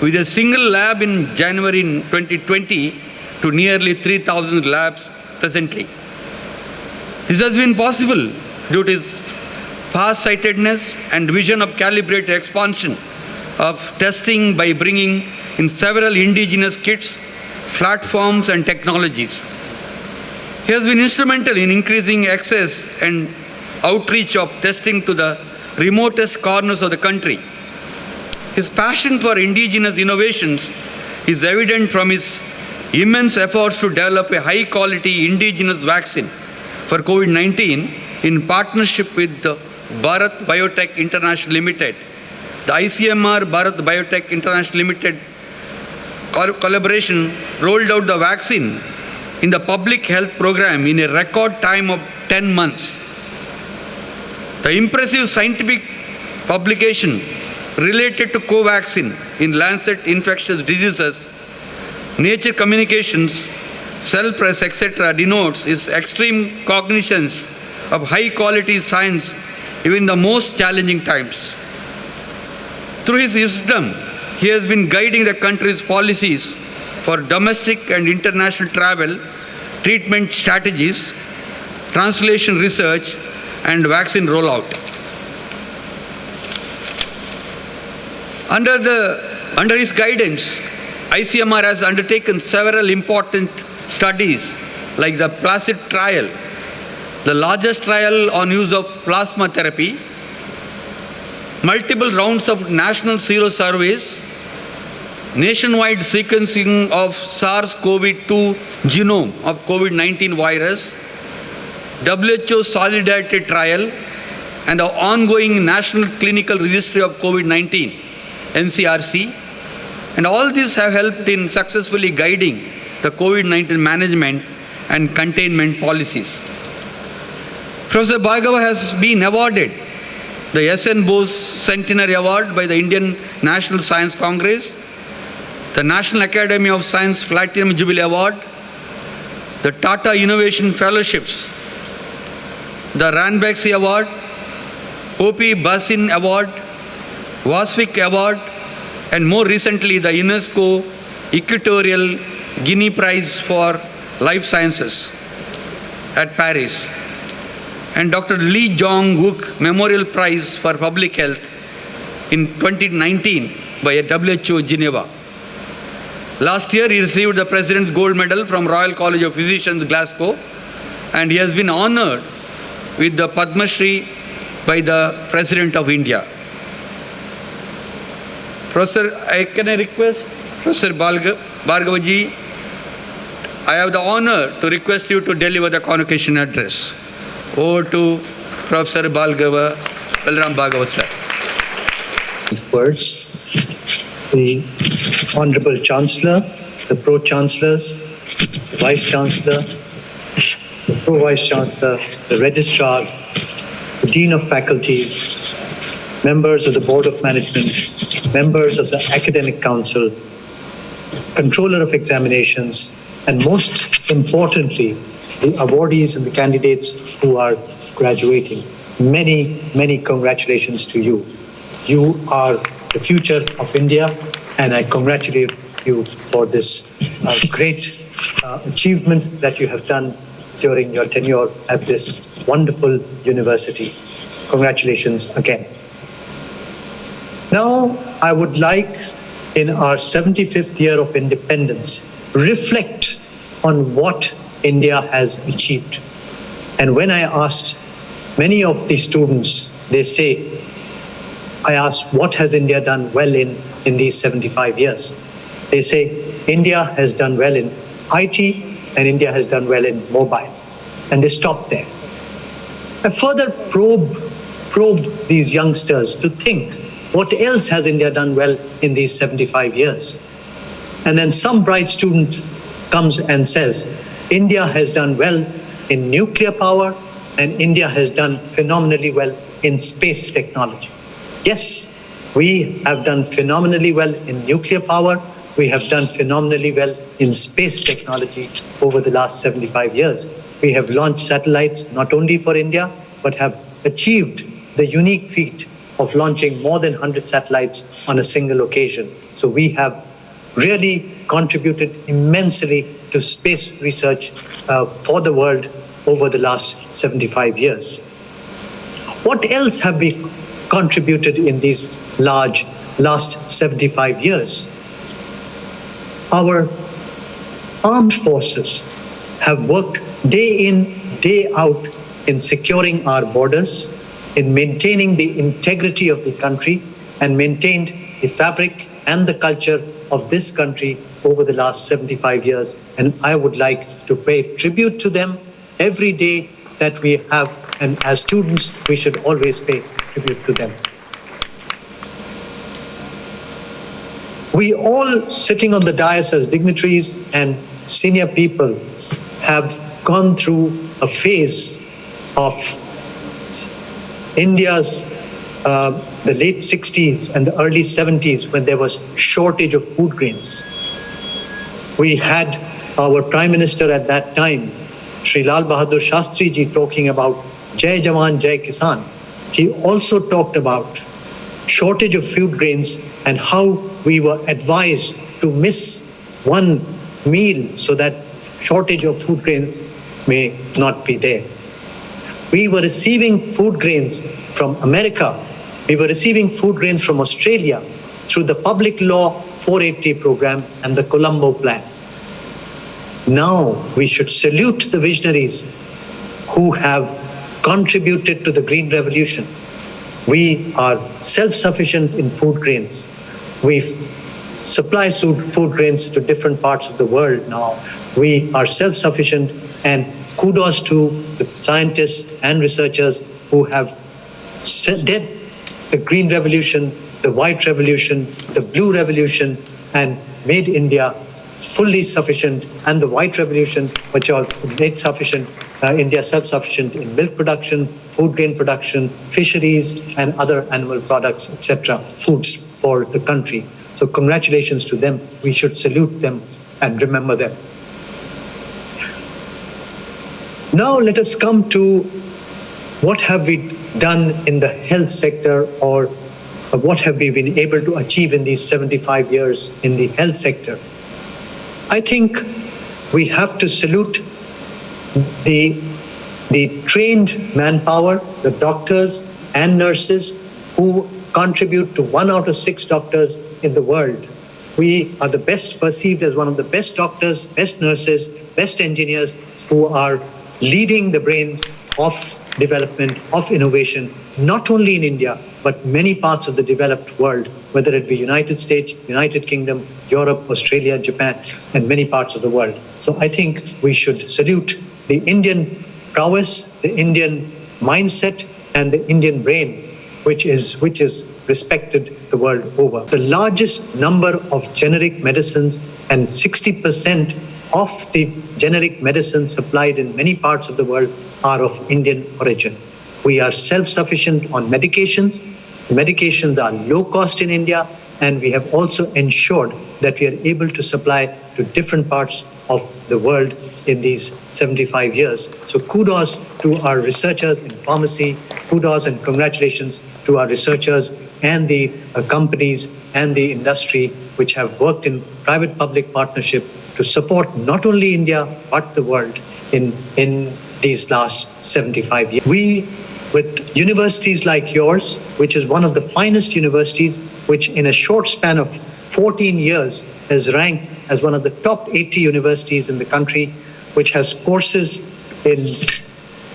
with a single lab in January 2020 to nearly 3,000 labs presently. This has been possible due to his far-sightedness and vision of calibrated expansion of testing by bringing in several indigenous kits, platforms, and technologies. He has been instrumental in increasing access and outreach of testing to the remotest corners of the country. His passion for indigenous innovations is evident from his immense efforts to develop a high-quality indigenous vaccine for COVID-19 in partnership with the Bharat Biotech International Limited. The ICMR Bharat Biotech International Limited collaboration rolled out the vaccine in the public health program in a record time of 10 months. The impressive scientific publication related to Covaxin in Lancet Infectious Diseases, Nature Communications, Cell Press, etc. denotes his extreme cognitions of high-quality science even in the most challenging times. Through his wisdom, he has been guiding the country's policies for domestic and international travel, treatment strategies, translation research, and vaccine rollout. Under his guidance, ICMR has undertaken several important studies like the Placid trial, the largest trial on use of plasma therapy, multiple rounds of national sero surveys, nationwide sequencing of SARS-CoV-2 genome of COVID-19 virus, WHO Solidarity trial, and the ongoing National Clinical Registry of COVID-19, NCRC. And all these have helped in successfully guiding the COVID-19 management and containment policies. Professor Bhargava has been awarded the S.N. Bose Centenary Award by the Indian National Science Congress, the National Academy of Science Platinum Jubilee Award, the Tata Innovation Fellowships, the Ranbaxy Award, O.P. Basin Award, Vasvik Award, and more recently the UNESCO Equatorial Guinea Prize for Life Sciences at Paris, and Dr. Lee Jong-wook Memorial Prize for Public Health in 2019 by WHO Geneva. Last year, he received the President's Gold Medal from Royal College of Physicians, Glasgow, and he has been honored with the Padmashri by the President of India. Professor, can I request Professor Bhargava ji, I have the honor to request you to deliver the convocation address. Over to Professor Balram Bhargava sir. Words, the Honorable Chancellor, the Pro-Chancellors, the Vice-Chancellor, the Pro-Vice-Chancellor, the Registrar, the Dean of Faculties, members of the Board of Management, members of the Academic Council, Controller of Examinations, and most importantly, the awardees and the candidates who are graduating. Many, many congratulations to you. You are the future of India, and I congratulate you for this great achievement that you have done during your tenure at this wonderful university. Congratulations again. Now, I would like, in our 75th year of independence, reflect on what India has achieved. And when I asked many of the students, they say, I asked, what has India done well in these 75 years? They say, India has done well in IT and India has done well in mobile. And they stopped there. I further probed these youngsters to think, what else has India done well in these 75 years? And then some bright student comes and says, India has done well in nuclear power and India has done phenomenally well in space technology. Yes, we have done phenomenally well in nuclear power. We have done phenomenally well in space technology over the last 75 years. We have launched satellites not only for India, but have achieved the unique feat of launching more than 100 satellites on a single occasion. So we have really contributed immensely to space research for the world over the last 75 years. What else have we contributed in these last 75 years? Our armed forces have worked day in, day out in securing our borders, in maintaining the integrity of the country, and maintained the fabric and the culture of this country over the last 75 years. And I would like to pay tribute to them every day that we have, and as students, we should always pay tribute to them. We all sitting on the dais as dignitaries and senior people have gone through a phase of India's the late 60s and the early 70s when there was shortage of food grains. We had our Prime Minister at that time, Sri Lal Bahadur Shastri ji, talking about Jai Jawan, Jai Kisan. He also talked about shortage of food grains and how we were advised to miss one meal so that shortage of food grains may not be there. We were receiving food grains from America. We were receiving food grains from Australia through the Public Law 480 program and the Colombo Plan. Now we should salute the visionaries who have contributed to the Green Revolution. We are self-sufficient in food grains. We supply food grains to different parts of the world now. We are self-sufficient, and kudos to the scientists and researchers who have did the Green Revolution, the White Revolution, the Blue Revolution, and made India fully sufficient, and the White Revolution, which all made sufficient India self-sufficient in milk production, food grain production, fisheries, and other animal products, etc., foods for the country. So congratulations to them. We should salute them and remember them. Now let us come to what have we done in the health sector, or what have we been able to achieve in these 75 years in the health sector. I think we have to salute the trained manpower, the doctors and nurses who contribute to 1 out of 6 doctors in the world. We are the best perceived as one of the best doctors, best nurses, best engineers who are leading the brain of development, of innovation, not only in India, but many parts of the developed world, whether it be United States, United Kingdom, Europe, Australia, Japan, and many parts of the world. So I think we should salute the Indian prowess, the Indian mindset, and the Indian brain, which is respected the world over. The largest number of generic medicines and 60% of the generic medicines supplied in many parts of the world are of Indian origin. We are self-sufficient on medications. Medications are low cost in India, and we have also ensured that we are able to supply to different parts of the world in these 75 years. So kudos to our researchers in pharmacy, kudos and congratulations to our researchers and the companies and the industry which have worked in private-public partnership to support not only India but the world in these last 75 years. We, with universities like yours, which is one of the finest universities, which in a short span of 14 years has ranked as one of the top 80 universities in the country, which has courses in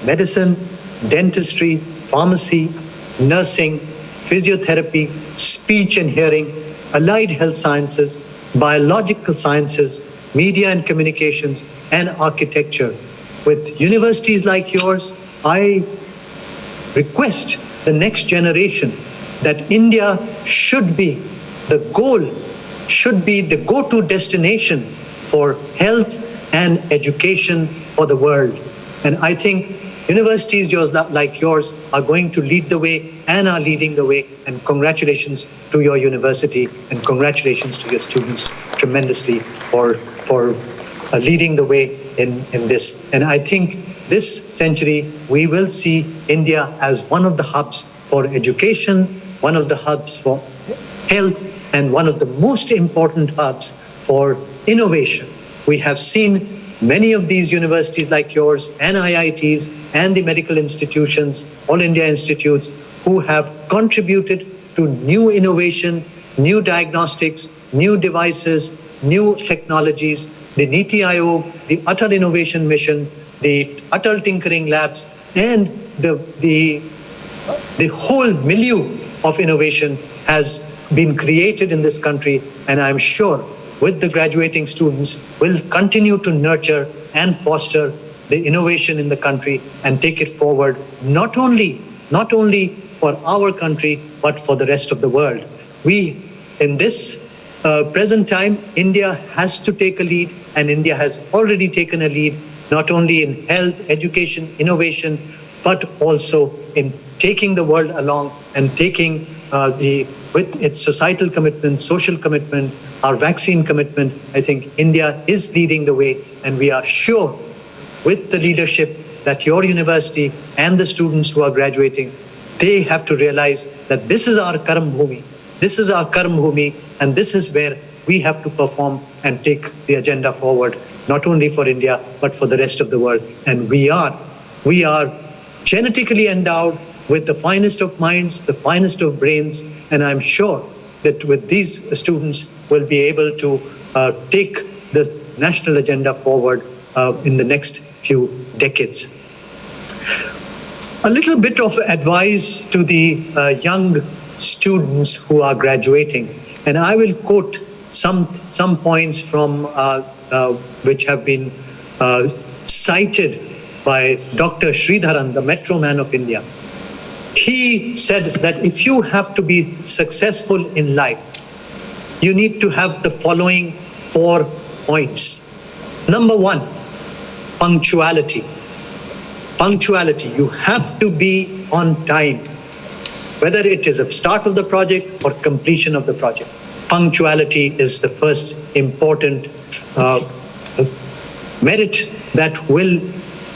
medicine, dentistry, pharmacy, nursing, physiotherapy, speech and hearing, allied health sciences, biological sciences, media and communications, and architecture. With universities like yours, I request the next generation that India should be the goal, should be the go-to destination for health and education for the world. And I think universities like yours are going to lead the way and are leading the way. And congratulations to your university and congratulations to your students tremendously for leading the way in this. And I think this century, we will see India as one of the hubs for education, one of the hubs for health, and one of the most important hubs for innovation. We have seen many of these universities like yours and IITs and the medical institutions, All India Institutes, who have contributed to new innovation, new diagnostics, new devices, new technologies, the Niti Aayog, the Atal Innovation Mission, the Atal Tinkering Labs, and the whole milieu of innovation has been created in this country, and I'm sure with the graduating students will continue to nurture and foster the innovation in the country and take it forward, not only for our country, but for the rest of the world. We, in this present time, India has to take a lead, and India has already taken a lead, not only in health, education, innovation, but also in taking the world along and taking with its societal commitment, social commitment, our vaccine commitment. I think India is leading the way, and we are sure with the leadership that your university and the students who are graduating, they have to realize that this is our Karam Bhumi. This is our Karam Bhumi, and this is where we have to perform and take the agenda forward, not only for India, but for the rest of the world. And we are genetically endowed with the finest of minds, the finest of brains, and I'm sure that with these students, we'll be able to take the national agenda forward in the next few decades. A little bit of advice to the young students who are graduating, and I will quote some points from which have been cited by Dr. Sridharan, the Metro Man of India. He said that if you have to be successful in life, you need to have the following 4 points. Number 1, punctuality. Punctuality. You have to be on time, whether it is a start of the project or completion of the project. Punctuality is the first important merit that will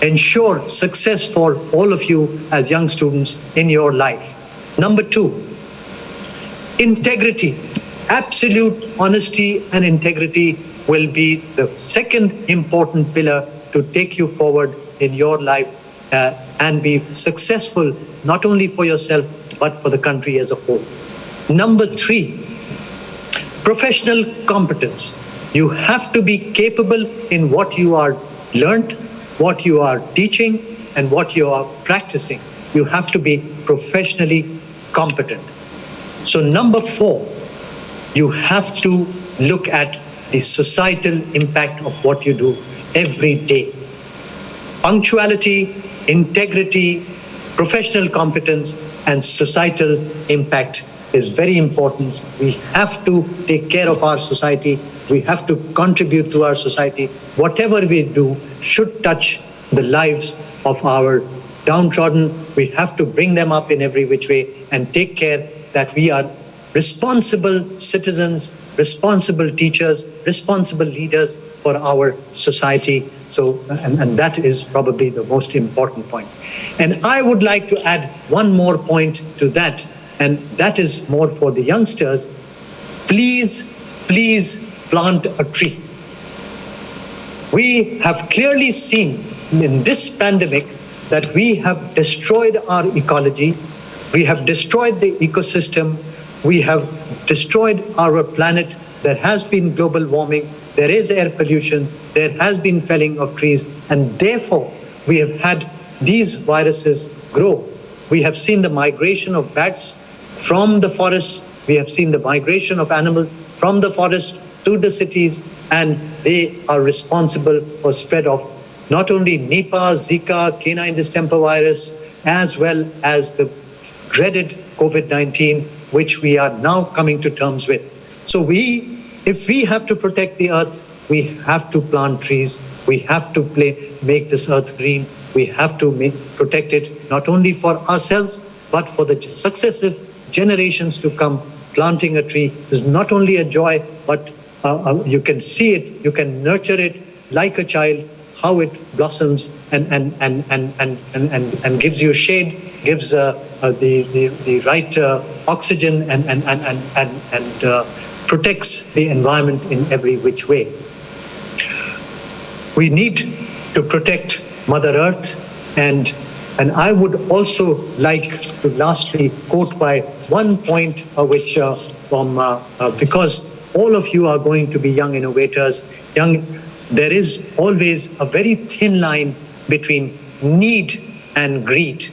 ensure success for all of you as young students in your life. Number 2, integrity. Absolute honesty and integrity will be the second important pillar to take you forward in your life and be successful not only for yourself but for the country as a whole. Number 3, Professional competence. You have to be capable in what you are learnt, what you are teaching, and what you are practicing. You have to be professionally competent. So number 4, you have to look at the societal impact of what you do every day. Punctuality, integrity, professional competence, and societal impact is very important. We have to take care of our society. We have to contribute to our society. Whatever we do should touch the lives of our downtrodden. We have to bring them up in every which way and take care that we are responsible citizens, responsible teachers, responsible leaders for our society. So, and that is probably the most important point. And I would like to add one more point to that, and that is more for the youngsters. Please, please plant a tree. We have clearly seen in this pandemic that we have destroyed our ecology, we have destroyed the ecosystem, we have destroyed our planet. There has been global warming, there is air pollution, there has been felling of trees, and therefore we have had these viruses grow. We have seen the migration of bats from the forests, we have seen the migration of animals from the forest to the cities, and they are responsible for spread of not only Nipah, Zika, canine distemper virus, as well as the dreaded COVID-19, which we are now coming to terms with. So if we have to protect the earth, we have to plant trees, we have to make this earth green, we have to protect it not only for ourselves, but for the successive generations to come. Planting a tree is not only a joy, but you can see it, you can nurture it like a child, how it blossoms and gives you shade, gives the right oxygen and protects the environment in every which way. We need to protect Mother Earth, and I would also like to lastly quote by one point because all of you are going to be young innovators, there is always a very thin line between need and greed.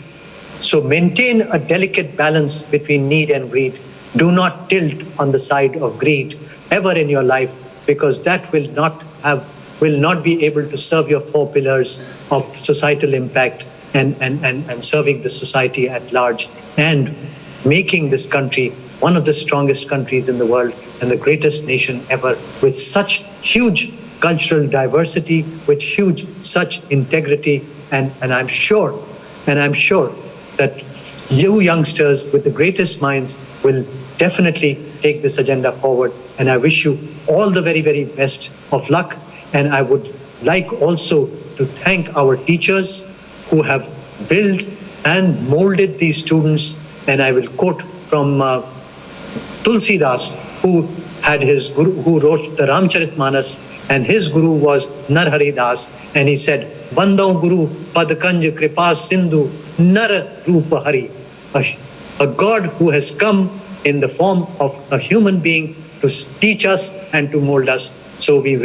So maintain a delicate balance between need and greed. Do not tilt on the side of greed ever in your life, because that will not be able to serve your 4 pillars of societal impact and serving the society at large and making this country one of the strongest countries in the world and the greatest nation ever, with such huge cultural diversity, with such integrity, and I'm sure that you youngsters with the greatest minds will definitely take this agenda forward. And I wish you all the very, very best of luck. And I would like also to thank our teachers who have built and molded these students. And I will quote from Tulsidas, who had his guru, who wrote the Ramcharitmanas, and his guru was Narhari Das, and he said, "Bandau Guru Padkanj Kripa Sindhu Nar Rupa Hari," a God who has come in the form of a human being to teach us and to mold us. So we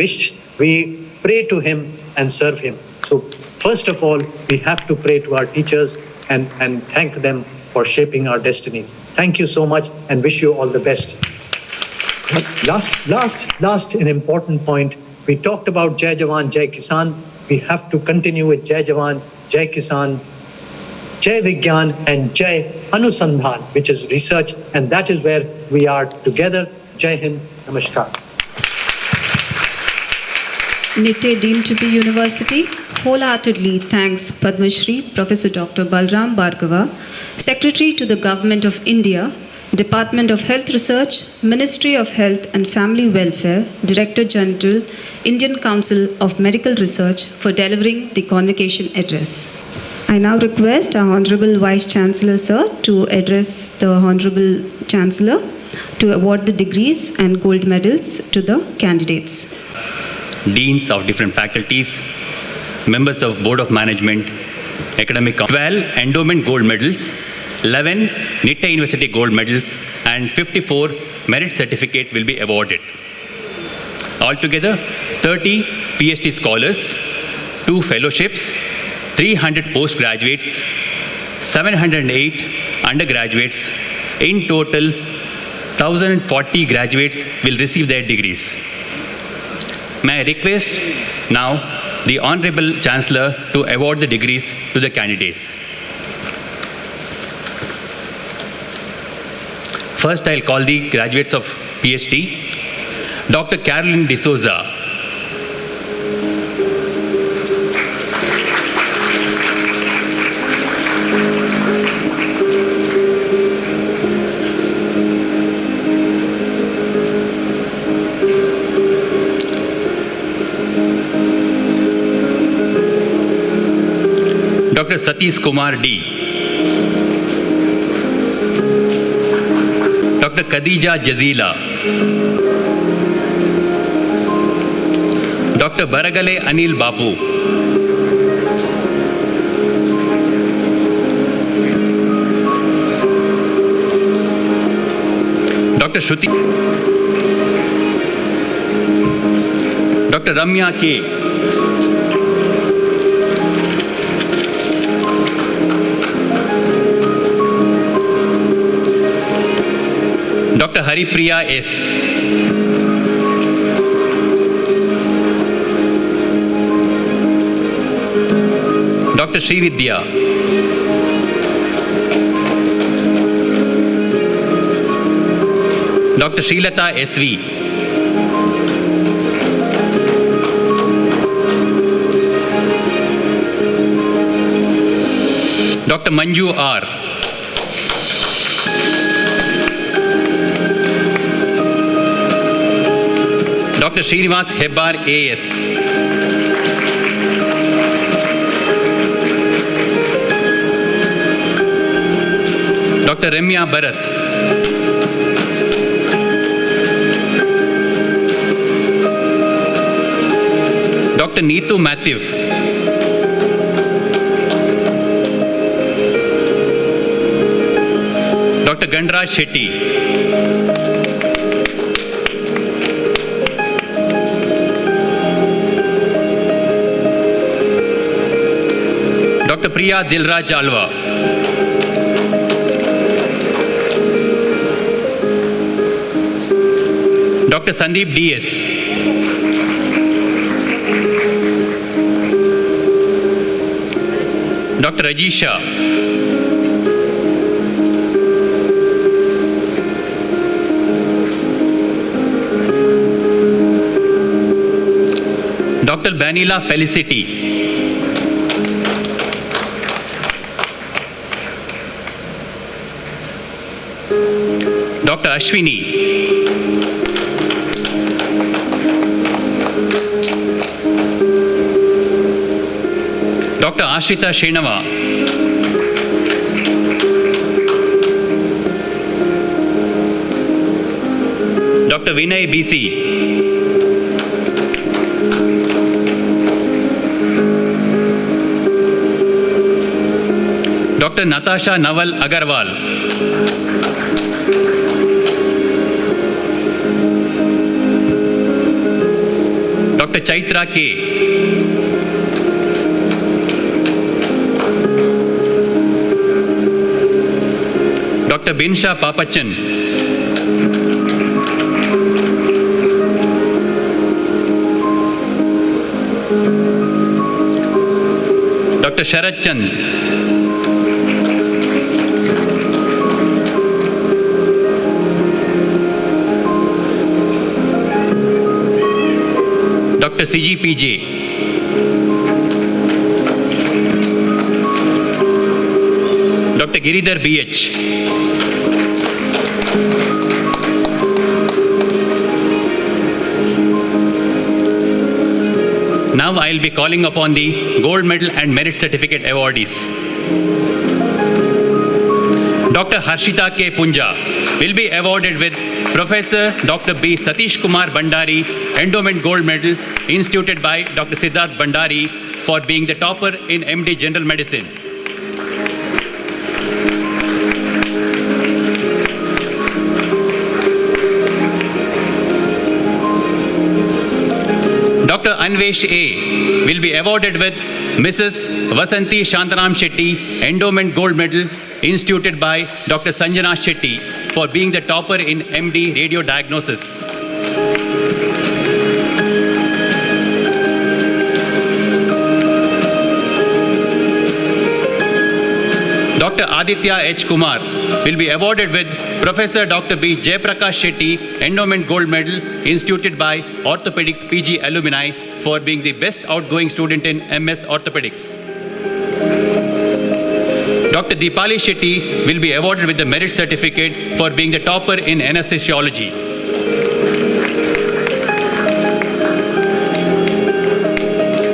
pray to him and serve him. So first of all, we have to pray to our teachers and thank them for shaping our destinies. Thank you so much and wish you all the best. Last an important point. We talked about Jai Jawan, Jai Kisan. We have to continue with Jai Jawan, Jai Kisan, Jai Vigyan, and Jai Anusandhan, which is research, and that is where we are together. Jai Hind, Namaskar. Nitte deemed to be university wholeheartedly thanks Padmashri Professor Dr. Balram Bhargava, Secretary to the Government of India, Department of Health Research, Ministry of Health and Family Welfare, Director General, Indian Council of Medical Research for delivering the convocation address. I now request our Honorable Vice Chancellor, Sir, to address the Honorable Chancellor to award the degrees and gold medals to the candidates. Deans of different faculties, members of Board of Management, Academic 12 endowment gold medals, 11 Nitte University gold medals, and 54 merit certificate will be awarded. Altogether, 30 PhD scholars, 2 fellowships, 300 postgraduates, 708 undergraduates, in total 1,040 graduates will receive their degrees. May I request now the Honorable Chancellor to award the degrees to the candidates. First, I'll call the graduates of PhD. Dr. Caroline D'Souza. Dr. Satish Kumar D. Dr. Khadija Jazila. Dr. Baragale Anil Babu. Dr. Shruti. Dr. Ramya K. Dr. Haripriya S. Dr. Srividya. Dr. Srilata S.V. Dr. Manju R. Dr. Srinivas Hebbar A.S. Dr. Ramya Bharat. Dr. Neetu Matthew. Dr. Gandra Shetty. Dr. Priya Dilraj Alva. Dr. Sandeep D.S. Dr. Rajisha. Dr. Banila Felicity. Dr. Ashwini. Dr. Ashrita Shenava. Dr. Vinay BC. Dr. Natasha Naval Agarwal. Dr. Chaitra K. Dr. Binsha Papachan. Dr. Sharat Chand. Dr. CGPJ. Dr. Giridhar BH. Now I will be calling upon the gold medal and merit certificate awardees. Dr. Harshita K. Punja will be awarded with Professor Dr. B. Satish Kumar Bhandari Endowment Gold Medal instituted by Dr. Siddharth Bhandari for being the topper in MD General Medicine. Dr. Anvesh A. will be awarded with Mrs. Vasanti Shantaram Shetty Endowment Gold Medal instituted by Dr. Sanjana Shetty for being the topper in MD Radio Diagnosis. Dr. Aditya H. Kumar will be awarded with Professor Dr. B. Jayaprakash Shetty Endowment Gold Medal instituted by Orthopedics PG alumni for being the best outgoing student in MS Orthopedics. Dr. Deepali Shetty will be awarded with the merit certificate for being the topper in anesthesiology.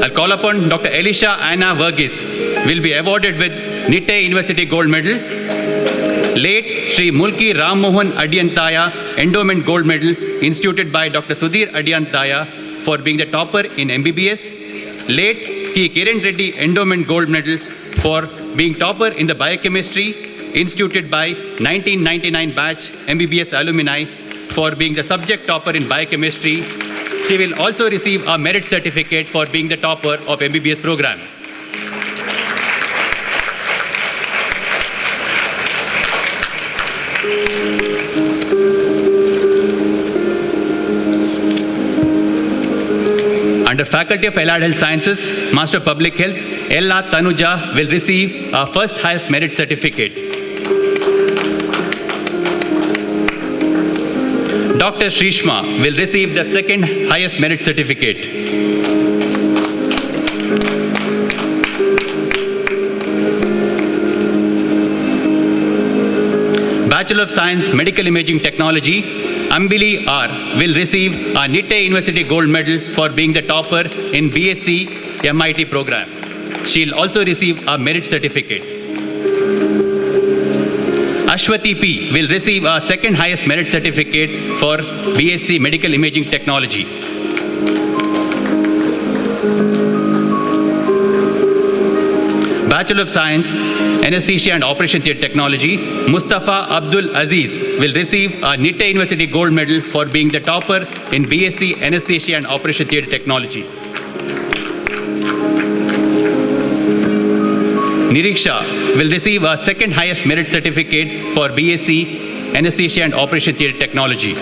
I'll call upon Dr. Elisha Anna Verghese will be awarded with Nitte University Gold Medal. Late Sri Mulki Ram Mohan Adiyantaya Endowment Gold Medal instituted by Dr. Sudhir Adiyantaya for being the topper in MBBS. Late T. Kiran Reddy Endowment Gold Medal for being topper in the biochemistry instituted by 1999 batch MBBS alumni for being the subject topper in biochemistry. She will also receive a merit certificate for being the topper of MBBS program. Under Faculty of Allied Health Sciences, Master of Public Health, Ella Tanuja will receive a first highest merit certificate. Dr. Shrishma will receive the second highest merit certificate. Bachelor of Science Medical Imaging Technology, Ambili R. will receive a Nitte University Gold Medal for being the topper in BSc MIT program. She will also receive a merit certificate. Ashwati P. will receive a second highest merit certificate for BSc Medical Imaging Technology. Bachelor of Science, Anesthesia and Operation Theatre Technology, Mustafa Abdul Aziz will receive a Nitte University Gold Medal for being the topper in BSc Anesthesia and Operation Theatre Technology. Niriksha will receive a second highest merit certificate for BSc Anesthesia and Operation Theatre Technology.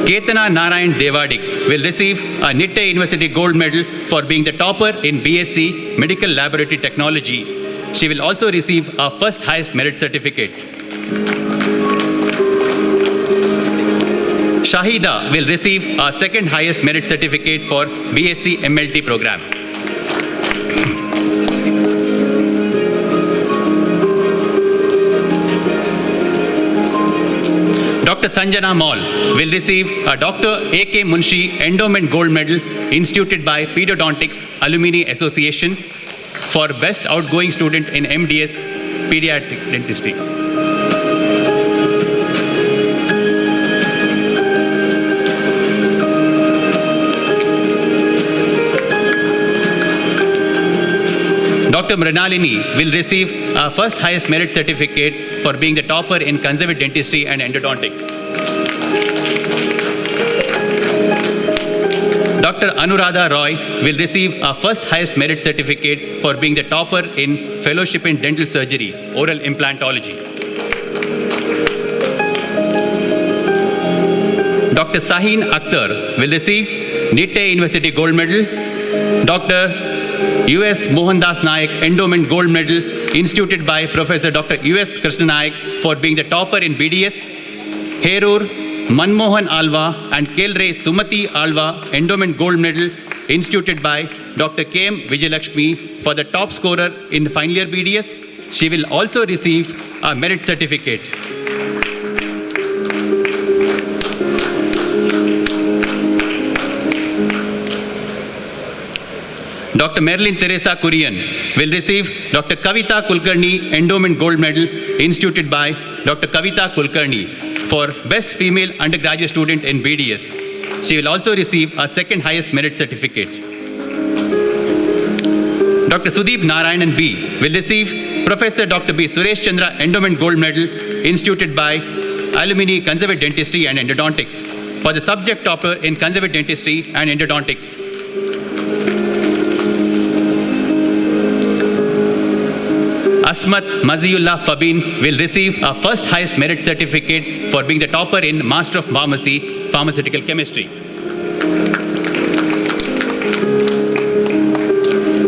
Ketana Narayan Devadik will receive a Nitte University Gold Medal for being the topper in BSc Medical Laboratory Technology. She will also receive a first highest merit certificate. Shahida will receive a second highest merit certificate for BSc MLT program. Dr. Sanjana Mall will receive a Dr. A.K. Munshi Endowment Gold Medal instituted by Pedodontics Alumni Association for Best Outgoing Student in MDS Pediatric Dentistry. Dr. Mrinalini will receive a first highest merit certificate for being the topper in conservative dentistry and endodontics. Dr. Anuradha Roy will receive a first highest merit certificate for being the topper in fellowship in dental surgery, oral implantology. Dr. Sahin Akhtar will receive Nitte University Gold Medal. Dr. U.S. Mohandas Naik Endowment Gold Medal instituted by Professor Dr. U.S. Krishna Naik for being the topper in BDS. Herur Manmohan Alva and Kelre Sumati Alva Endowment Gold Medal instituted by Dr. K.M. Vijayalakshmi for the top scorer in final year BDS. She will also receive a merit certificate. Dr. Marilyn Teresa Kurian will receive Dr. Kavita Kulkarni Endowment Gold Medal instituted by Dr. Kavita Kulkarni for Best Female Undergraduate Student in BDS. She will also receive a second highest merit certificate. Dr. Sudeep Narayanan B. will receive Professor Dr. B. Suresh Chandra Endowment Gold Medal instituted by Alumni Conservative Dentistry and Endodontics for the subject topper in Conservative Dentistry and Endodontics. Asmat Maziullah Fabin will receive a first highest merit certificate for being the topper in Master of Pharmacy, Pharmaceutical Chemistry.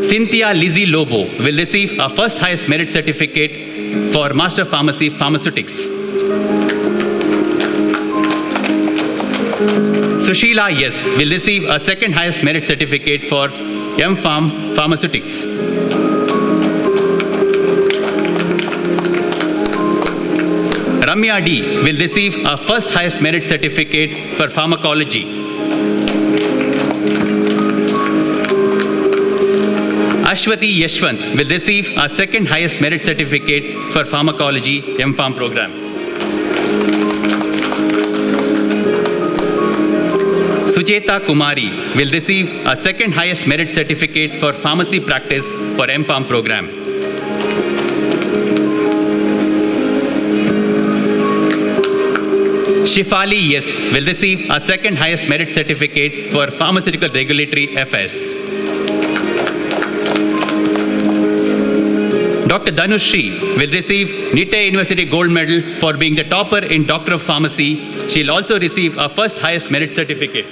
Cynthia Lizzie Lobo will receive a first highest merit certificate for Master of Pharmacy, Pharmaceutics. Sushila Yes will receive a second highest merit certificate for M.Pharm, Pharmaceutics. Ramya D will receive a first highest merit certificate for pharmacology. Ashwati Yashwant will receive a second highest merit certificate for pharmacology M.Pharm program. Sucheta Kumari will receive a second highest merit certificate for pharmacy practice for M.Pharm program. Shifali Yes will receive a second highest merit certificate for Pharmaceutical Regulatory Affairs. Dr. Dhanushri will receive Nitte University Gold Medal for being the topper in Doctor of Pharmacy. She will also receive a first highest merit certificate.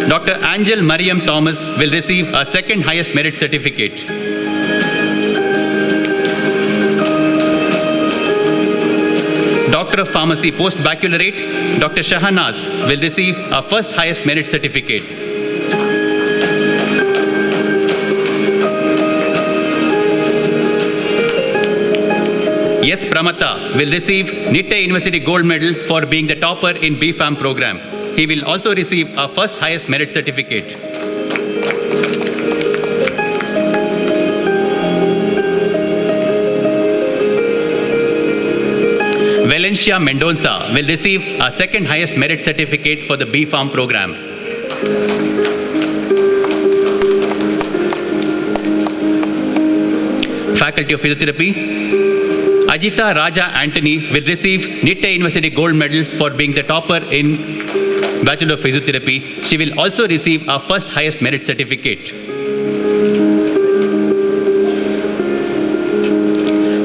Dr. Angel Mariam Thomas will receive a second highest merit certificate. Doctor of Pharmacy Post-Baccalaureate, Dr. Shahanaz will receive a first highest merit certificate. Yes Pramata will receive Nitte University Gold Medal for being the topper in B.Pharm program. He will also receive a first highest merit certificate. Valencia Mendonça will receive a second highest merit certificate for the B.Pharm program. Faculty of Physiotherapy, Ajita Raja Anthony will receive Nitte University Gold Medal for being the topper in Bachelor of Physiotherapy. She will also receive a first highest merit certificate.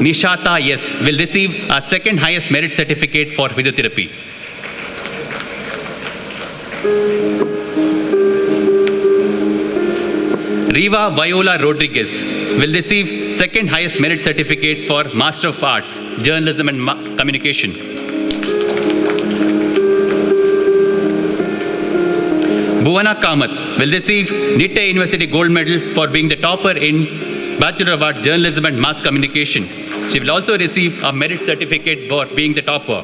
Nishata Yes will receive a second highest merit certificate for physiotherapy. Riva Viola Rodriguez will receive second highest merit certificate for Master of Arts, Journalism and Communication. Bhuvana Kamath will receive Nitte University Gold Medal for being the topper in Bachelor of Arts, Journalism and Mass Communication. She will also receive a merit certificate for being the topper.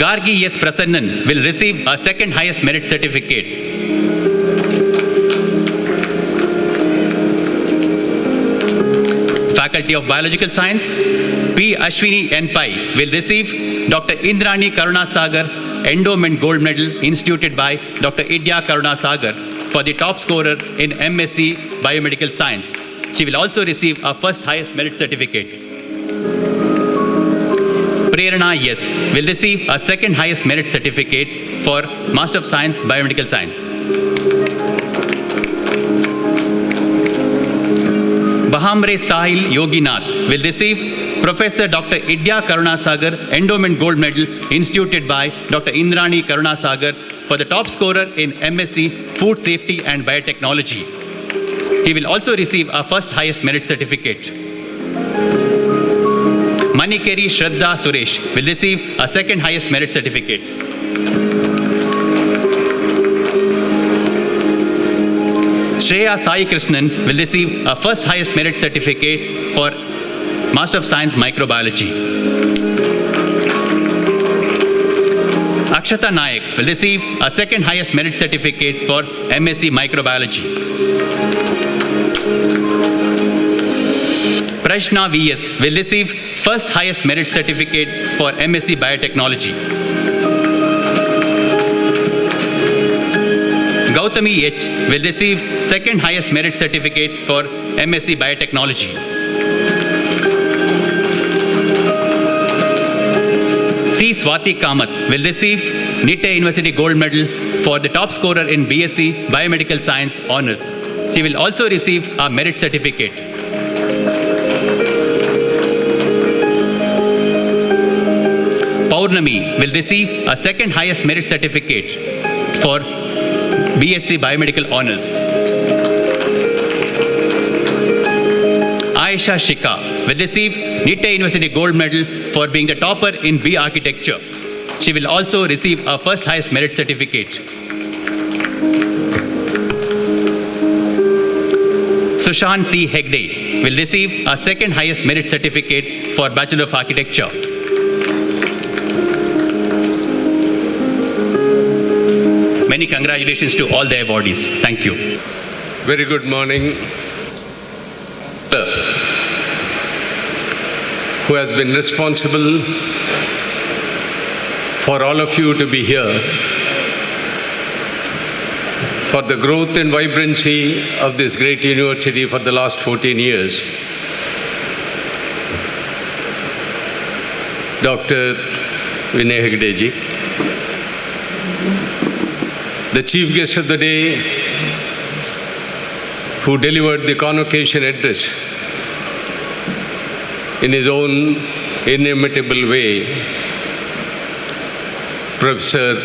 Gargi S. Prasannan will receive a second highest merit certificate. Faculty of Biological Science, P. Ashwini N. Pai will receive Dr. Indrani Karunasagar Endowment Gold Medal instituted by Dr. Idya Karunasagar for the top scorer in MSc Biomedical Science. She will also receive a first highest merit certificate. Prerna Yes will receive a second highest merit certificate for Master of Science, Biomedical Science. Bahamre Sahil Yoginath will receive Professor Dr. Idya Karunasagar Endowment Gold Medal instituted by Dr. Indrani Karunasagar for the top scorer in MSc Food Safety and Biotechnology. He will also receive a first highest merit certificate. Manikeri Shraddha Suresh will receive a second highest merit certificate. Shreya Sai Krishnan will receive a first highest merit certificate for Master of Science Microbiology. Akshata Nayak will receive a second highest merit certificate for MSc Microbiology. Prashna VS will receive first highest merit certificate for MSc Biotechnology. Gautami H. will receive second highest merit certificate for MSc Biotechnology. C. Swati Kamath will receive Nitte University Gold Medal for the top scorer in BSc Biomedical Science Honours. She will also receive a merit certificate. Paurnami will receive a second highest merit certificate for BSc Biomedical Honours. Aisha Shika will receive Nitte University Gold Medal for being the topper in B Architecture. She will also receive a first highest merit certificate. Sushant C. Hegde will receive a second highest merit certificate for Bachelor of Architecture. Many congratulations to all the awardees. Thank you. Very good morning. Who has been responsible for all of you to be here, for the growth and vibrancy of this great university for the last 14 years. Dr. Vinay Hegde ji, the chief guest of the day, who delivered the convocation address in his own inimitable way, Professor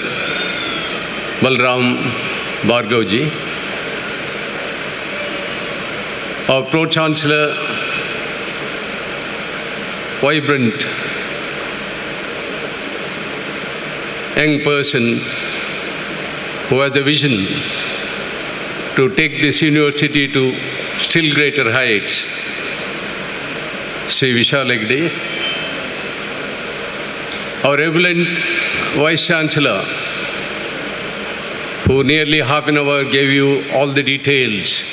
Balram Bhargava ji, our Pro-Chancellor, vibrant young person who has a vision to take this university to still greater heights, Sri Vishal Hegde, our ebullient Vice Chancellor, who nearly half an hour gave you all the details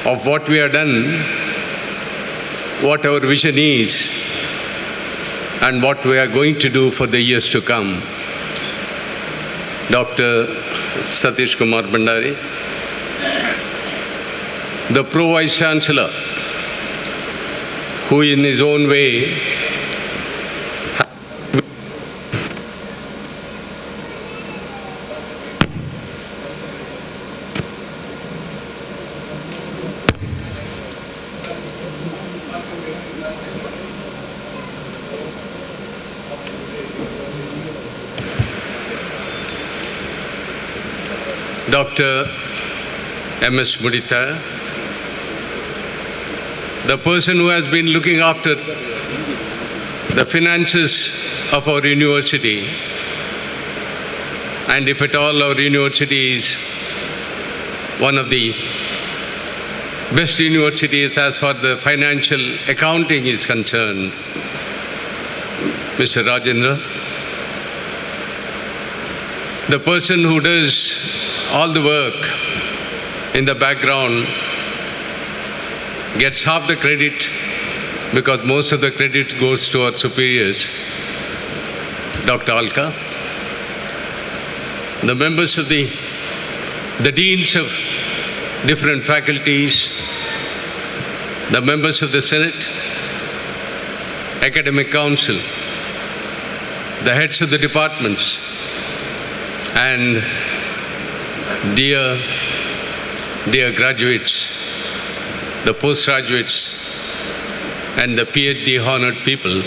of what we have done, what our vision is, and what we are going to do for the years to come. Dr. Satish Kumar Bhandari, the Pro-Vice Chancellor, who in his own way Dr. M.S. Mudita, the person who has been looking after the finances of our university, and if at all our university is one of the best universities as far as the financial accounting is concerned, Mr. Rajendra, the person who does all the work in the background, gets half the credit because most of the credit goes to our superiors, Dr. Alka, the members of the deans of different faculties, the members of the Senate, Academic Council, the heads of the departments, and dear graduates, the postgraduates, and the PhD honored people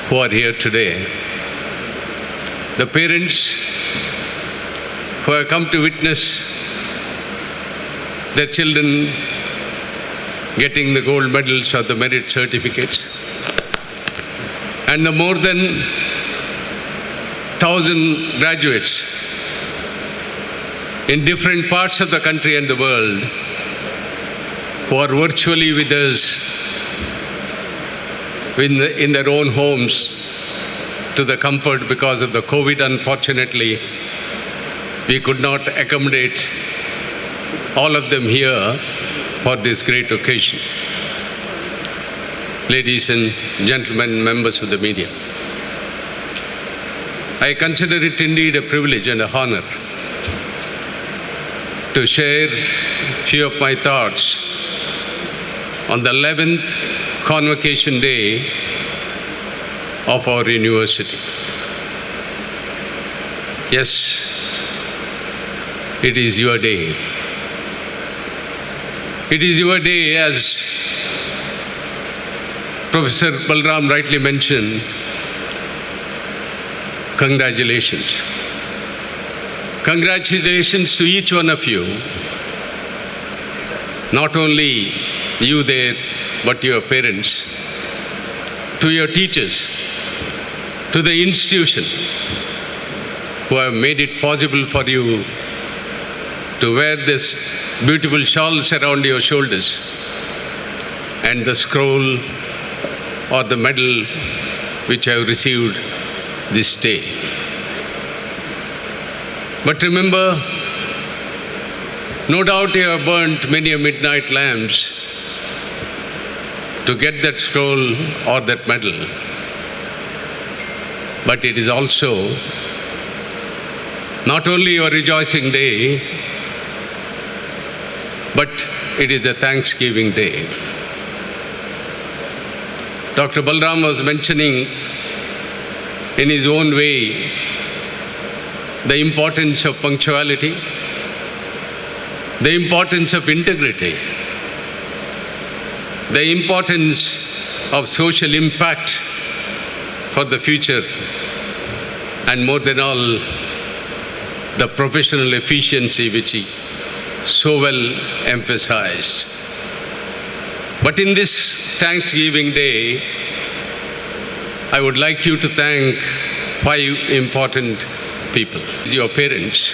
who are here today, the parents who have come to witness their children getting the gold medals or the merit certificates, and the more than 1,000 graduates in different parts of the country and the world who are virtually with us in their own homes to the comfort because of the COVID. Unfortunately, we could not accommodate all of them here for this great occasion. Ladies and gentlemen, members of the media, I consider it indeed a privilege and a honor to share few of my thoughts on the 11th Convocation Day of our university. Yes, it is your day. It is your day, as Professor Balram rightly mentioned. Congratulations. Congratulations to each one of you. Not only you there, but your parents, to your teachers, to the institution who have made it possible for you to wear this beautiful shawls around your shoulders and the scroll or the medal which I have received this day. But remember, no doubt you have burnt many a midnight lamps to get that scroll or that medal. But it is also not only your rejoicing day, but it is the Thanksgiving day. Dr. Balram was mentioning in his own way the importance of punctuality, the importance of integrity, the importance of social impact for the future, and more than all, the professional efficiency which he so well emphasized. But in this Thanksgiving Day, I would like you to thank 5 important people. Your parents.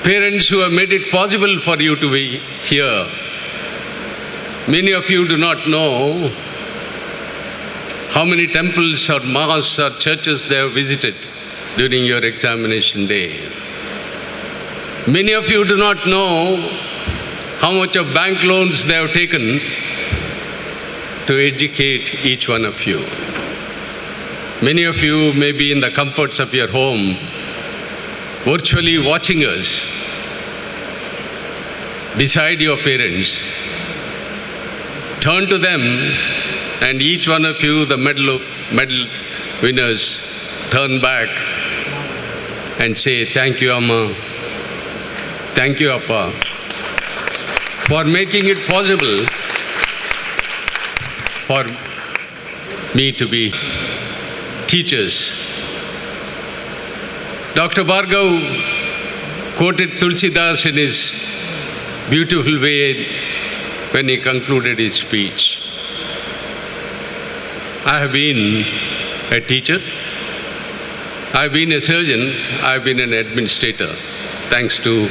Parents who have made it possible for you to be here. Many of you do not know how many temples or mosques or churches they have visited during your examination day. Many of you do not know how much of bank loans they have taken to educate each one of you. Many of you may be in the comforts of your home, virtually watching us beside your parents. Turn to them, and each one of you, the medal winners, turn back and say, "Thank you, Amma. Thank you, Appa, for making it possible for me to be teachers." Dr. Bhargava quoted Tulsidas in his beautiful way when he concluded his speech. I have been a teacher, I have been a surgeon, I have been an administrator, thanks to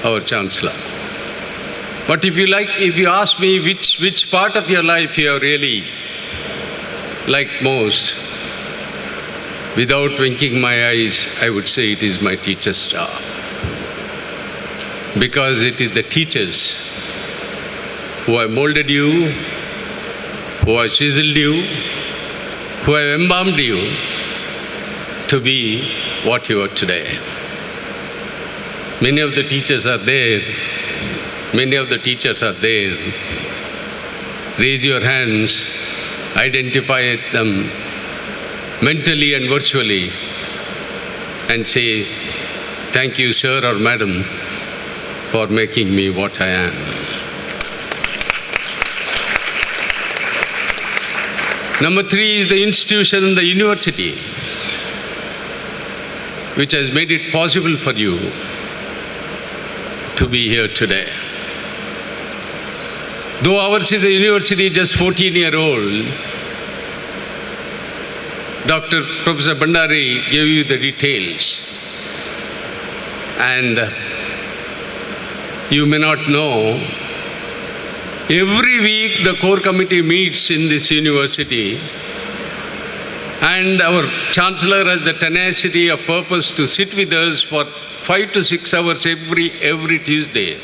our Chancellor. But if you ask me which part of your life you have really liked most, without winking my eyes, I would say it is my teacher's job. Because it is the teachers who have molded you, who have chiseled you, who have embalmed you to be what you are today. Many of the teachers are there. Many of the teachers are there. Raise your hands, identify them mentally and virtually, and say, "Thank you, sir or madam, for making me what I am." Number 3 is the institution, the university, which has made it possible for you to be here today. Though ours is a university just 14-year-old, Professor Bhandari gave you the details. And you may not know, every week the core committee meets in this university, and our Chancellor has the tenacity of purpose to sit with us for 5 to 6 hours every Tuesday.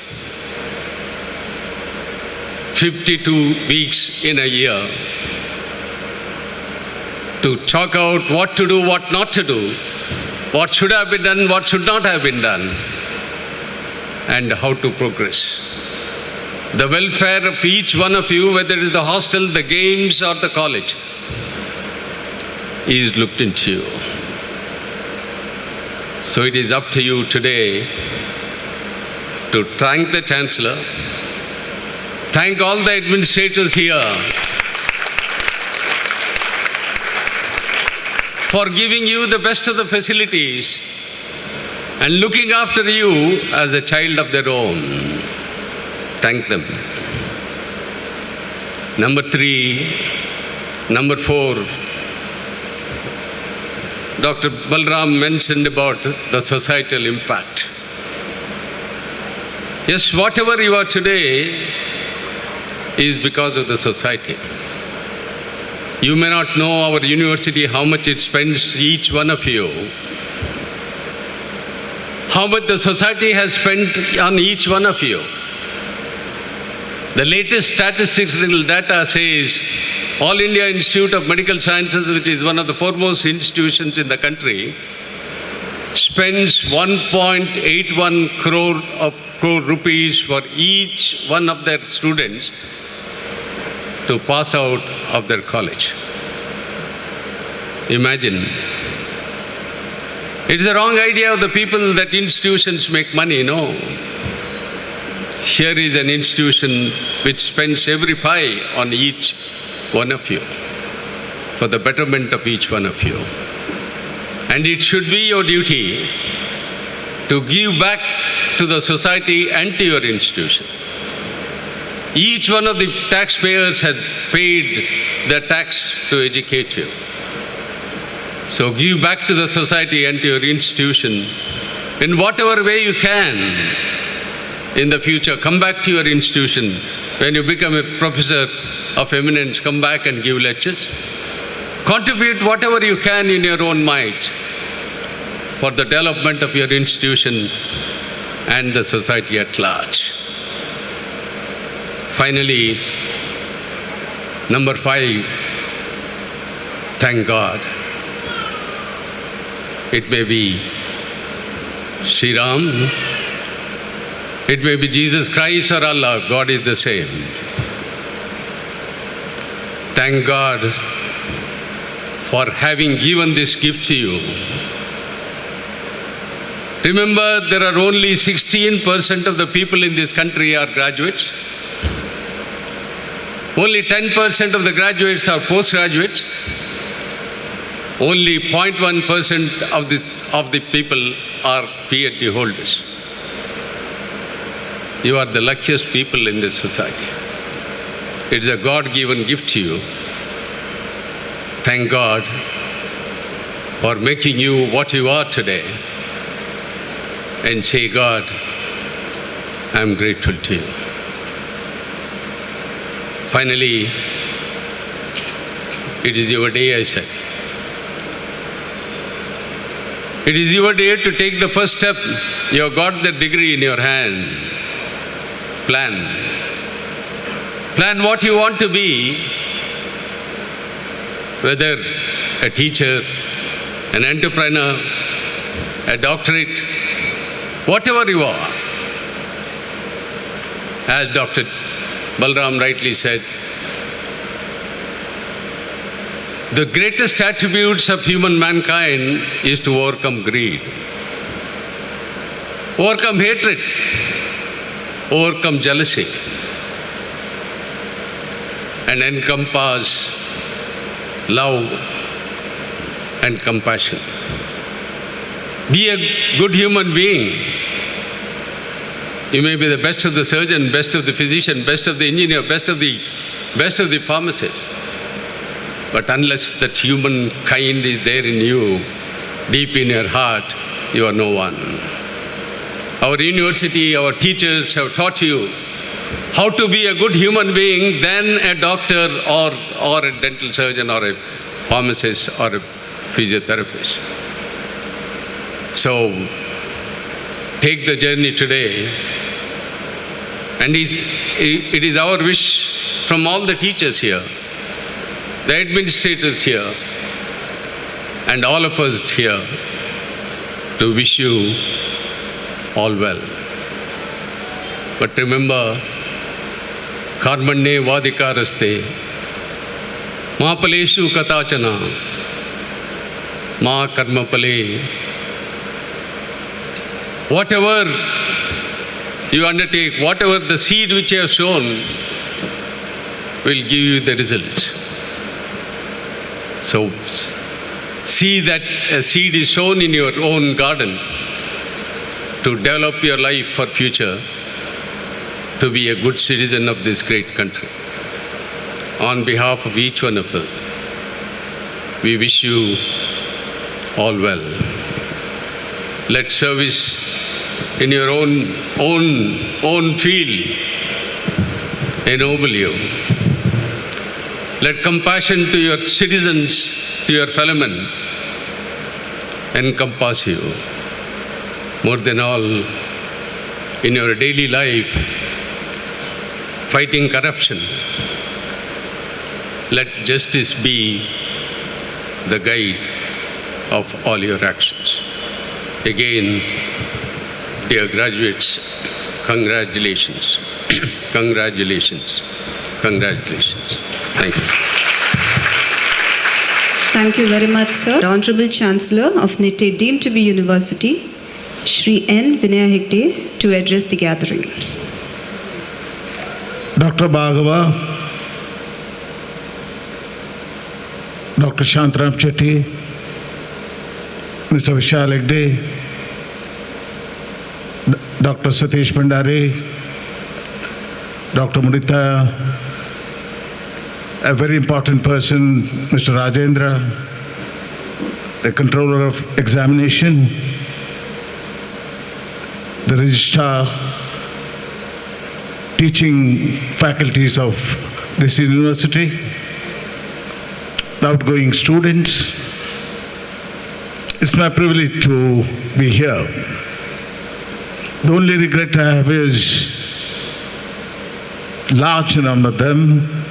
52 weeks in a year to chalk out what to do, what not to do, what should have been done, what should not have been done. and how to progress. The welfare of each one of you, whether it is the hostel, the games, or the college, is looked into you. So it is up to you today to thank the Chancellor, thank all the administrators here for giving you the best of the facilities and looking after you as a child of their own. Thank them. Number 4, Dr. Balram mentioned about the societal impact. Yes, whatever you are today is because of the society. You may not know our university, how much it spends, each one of you, how much the society has spent on each one of you. The latest statistical data says All India Institute of Medical Sciences, which is one of the foremost institutions in the country, spends 1.81 crore rupees for each one of their students to pass out of their college. Imagine. It's a wrong idea of the people that institutions make money, no. Here is an institution which spends every pie on each one of you, for the betterment of each one of you. And it should be your duty to give back to the society and to your institution. Each one of the taxpayers has paid the tax to educate you. So give back to the society and to your institution in whatever way you can. In the future, come back to your institution. When you become a professor of eminence, come back and give lectures. Contribute whatever you can in your own might for the development of your institution and the society at large. Finally, number 5, thank God. It may be Sri Ram, it may be Jesus Christ or Allah, God is the same. Thank God for having given this gift to you. Remember, there are only 16% of the people in this country are graduates. Only 10% of the graduates are postgraduates. Only 0.1% of the people are PhD holders. You are the luckiest people in this society. It's a God-given gift to you. Thank God for making you what you are today. And say, God, I'm grateful to you. Finally, it is your day, I said. It is your day to take the first step. You have got the degree in your hand. Plan. Plan what you want to be, whether a teacher, an entrepreneur, a doctorate, whatever you are. As Dr. Balram rightly said, the greatest attributes of human mankind is to overcome greed, overcome hatred, overcome jealousy, and encompass love and compassion. Be a good human being. You may be the best of the surgeon, best of the physician, best of the engineer, best of the pharmacist. But unless that human kind is there in you, deep in your heart, you are no one. Our university, our teachers have taught you how to be a good human being than a doctor or a dental surgeon or a pharmacist or a physiotherapist. So, take the journey today. And it is our wish from all the teachers here, the administrators here, and all of us here to wish you all well. But remember, Karmanne vadikaraste, ma paleshu katachana, ma karma pale. Whatever you undertake, whatever the seed which you have sown, will give you the result. So, see that a seed is sown in your own garden to develop your life for future, to be a good citizen of this great country. On behalf of each one of us, we wish you all well. Let service in your own field ennoble you. Let compassion to your citizens, to your fellow men, encompass you. More than all, in your daily life, fighting corruption, let justice be the guide of all your actions. Again, dear graduates, congratulations. Congratulations. Congratulations. Thank you. Thank you very much, sir. Honorable Chancellor of Nitte deemed to be University, Shri N.Vinay Hegde, to address the gathering. Dr. Bhargava, Dr. Shetty, Mr. Vishal Hegde, Dr. Satish Bhandari, Dr. Nita, a very important person, Mr. Rajendra, the controller of examination, the registrar, teaching faculties of this university, the outgoing students. It's my privilege to be here. The only regret I have is large number of them,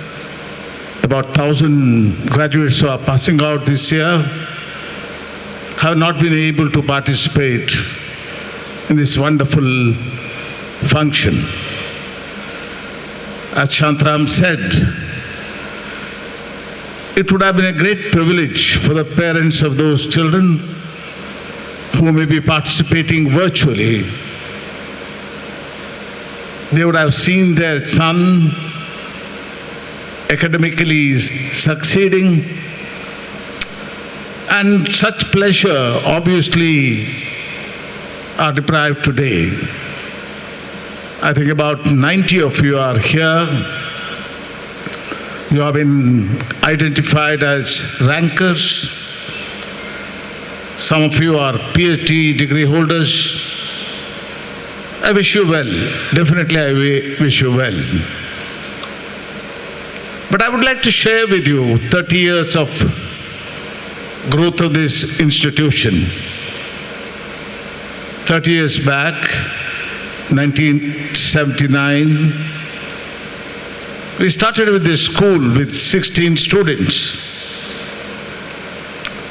about 1,000 graduates who are passing out this year, have not been able to participate in this wonderful function. As Shantram said, it would have been a great privilege for the parents of those children who may be participating virtually. They would have seen their son academically succeeding, and such pleasure obviously are deprived today. I think about 90 of you are here. You have been identified as rankers. Some of you are PhD degree holders. I wish you well. Definitely I wish you well. But I would like to share with you 30 years of growth of this institution. 30 years back, 1979, we started with this school with 16 students.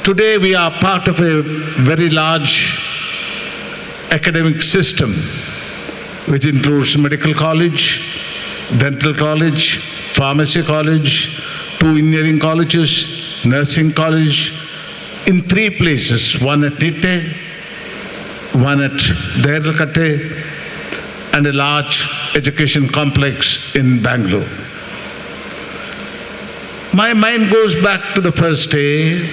Today we are part of a very large academic system, which includes medical college, dental college, pharmacy college, 2 engineering colleges, nursing college, in 3 places, one at Nitte, one at Abbakka, and a large education complex in Bangalore. My mind goes back to the first day,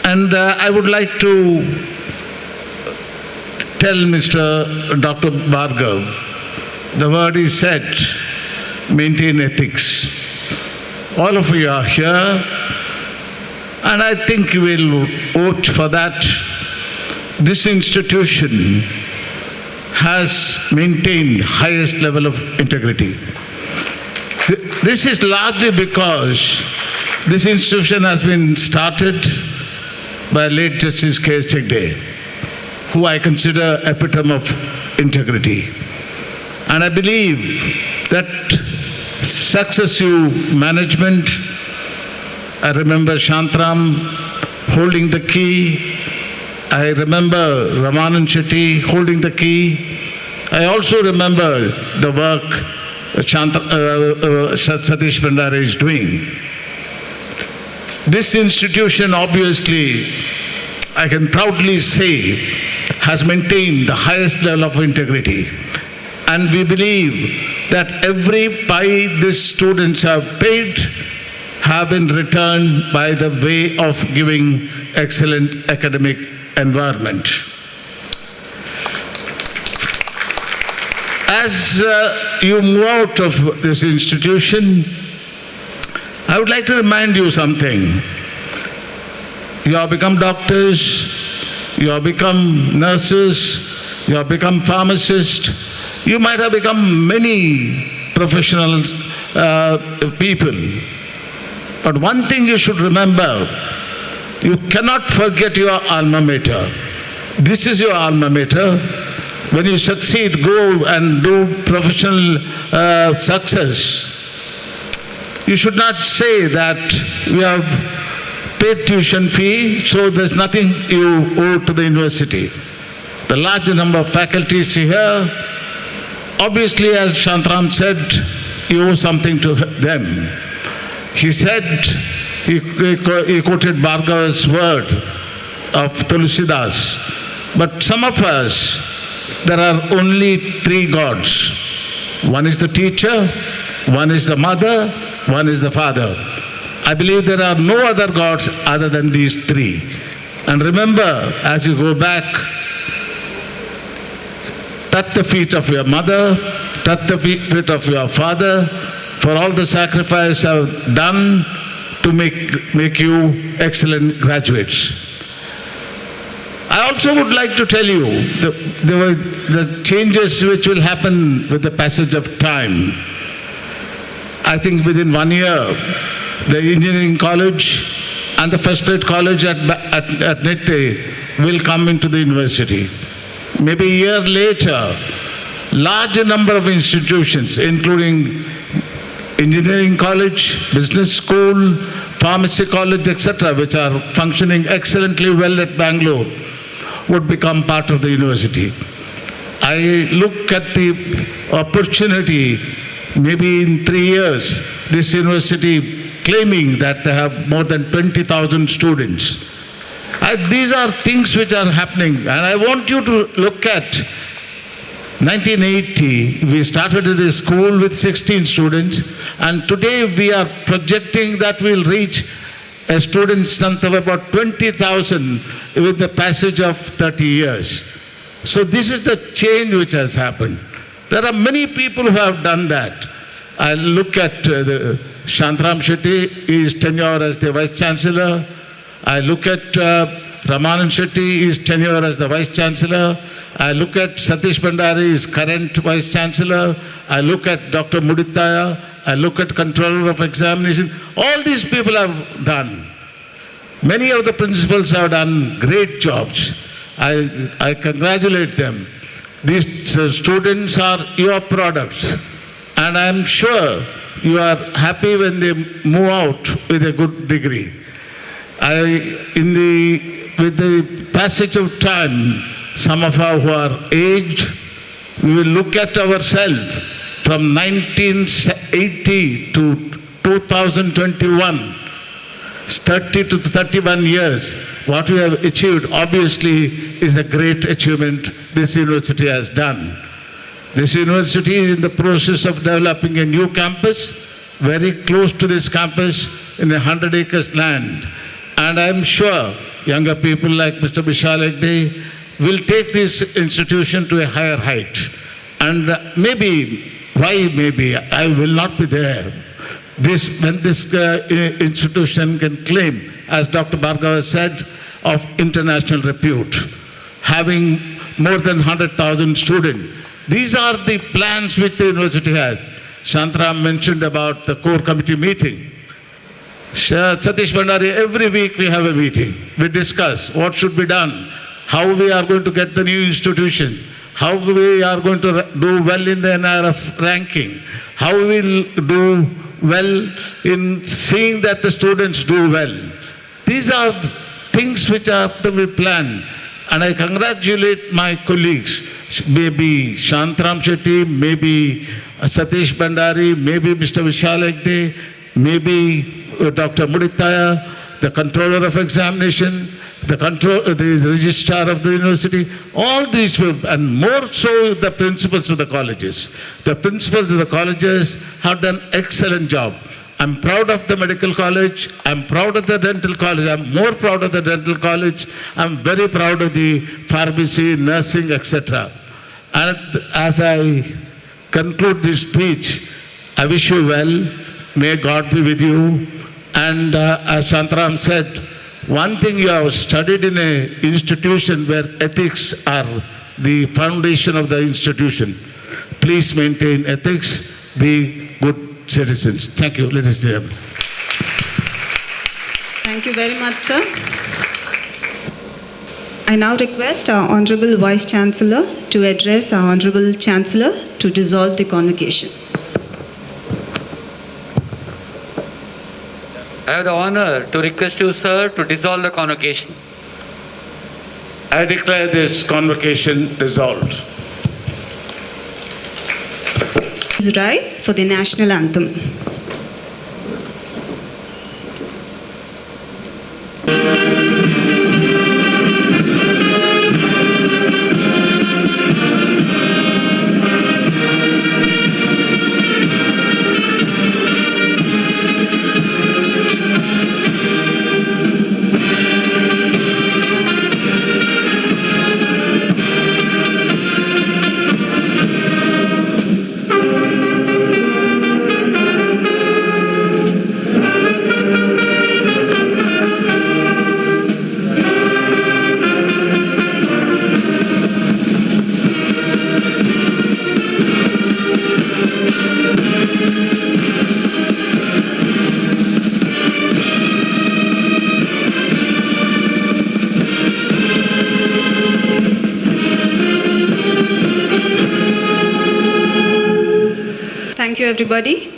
and I would like to tell Dr. Bhargava, the word is said, maintain ethics. All of you are here, and I think you will vote for that. This institution has maintained highest level of integrity. This is largely because this institution has been started by late Justice Ksc Hegde, who I consider epitome of integrity. And I believe that successive management, I remember Shantram holding the key, I remember Ramanand Shetty holding the key, I also remember the work Satish Bhandari is doing. This institution, obviously, I can proudly say, has maintained the highest level of integrity. And we believe that every pie these students have paid have been returned by the way of giving excellent academic environment. As you move out of this institution, I would like to remind you something. You have become doctors, you have become nurses, you have become pharmacists, you might have become many professional people. But one thing you should remember, you cannot forget your alma mater. This is your alma mater. When you succeed, go and do professional success. You should not say that we have paid tuition fee, so there's nothing you owe to the university. The large number of faculties here, obviously, as Shantram said, you owe something to them. He said, he quoted Bhargava's word of Tulsidas. But some of us, there are only three gods. One is the teacher, one is the mother, one is the father. I believe there are no other gods other than these three. And remember, as you go back, touch the feet of your mother, touch the feet of your father, for all the sacrifice I've done to make you excellent graduates. I also would like to tell you the changes which will happen with the passage of time. I think within 1 year, the engineering college and the first grade college at Nitte will come into the university. Maybe a year later, large number of institutions, including engineering college, business school, pharmacy college, etc., which are functioning excellently well at Bangalore, would become part of the university. I look at the opportunity, maybe in 3 years, this university claiming that they have more than 20,000 students. These are things which are happening, and I want you to look at 1980, we started at a school with 16 students, and today we are projecting that we'll reach a student strength of about 20,000 with the passage of 30 years. So this is the change which has happened. There are many people who have done that. I look at the Shantram Shetty, his tenure as the Vice Chancellor. I look at Ramanand Shetty, his tenure as the Vice Chancellor. I look at Satish Bhandari, his current Vice Chancellor. I look at Dr. Muditaya. I look at Controller of Examination. All these people have done. Many of the principals have done great jobs. I congratulate them. These students are your products. And I am sure you are happy when they move out with a good degree. With the passage of time, some of us who are aged, we will look at ourselves from 1980 to 2021, 30 to 31 years. What we have achieved, obviously, is a great achievement this university has done. This university is in the process of developing a new campus, very close to this campus, in 100 acres land. And I am sure younger people like Mr. Vishal Hegde will take this institution to a higher height. And maybe, I will not be there. When this institution can claim, as Dr. Bhargava said, of international repute, having more than 100,000 students. These are the plans which the university has. Shantram mentioned about the core committee meeting. Satish Bhandari, every week we have a meeting. We discuss what should be done, how we are going to get the new institutions, how we are going to do well in the NRF ranking, how we will do well in seeing that the students do well. These are things which are to be planned. And I congratulate my colleagues maybe Shantram Shetty, maybe Satish Bhandari, maybe Mr. Vishal Hegde, maybe Dr. Muditaya, the controller of examination, the registrar of the university, all these people, and more so the principals of the colleges. The principals of the colleges have done excellent job. I'm proud of the medical college, I'm proud of the dental college, I'm more proud of the dental college, I'm very proud of the pharmacy, nursing, etc. And as I conclude this speech, I wish you well, may God be with you. And as Shantaram said, one thing you have studied in an institution where ethics are the foundation of the institution. Please maintain ethics, be good citizens. Thank you, ladies and gentlemen. Thank you very much, sir. I now request our Honorable Vice Chancellor to address our Honorable Chancellor to dissolve the convocation. I have the honor to request you, sir, to dissolve the convocation. I declare this convocation dissolved. Please rise for the national anthem. Thank you, everybody.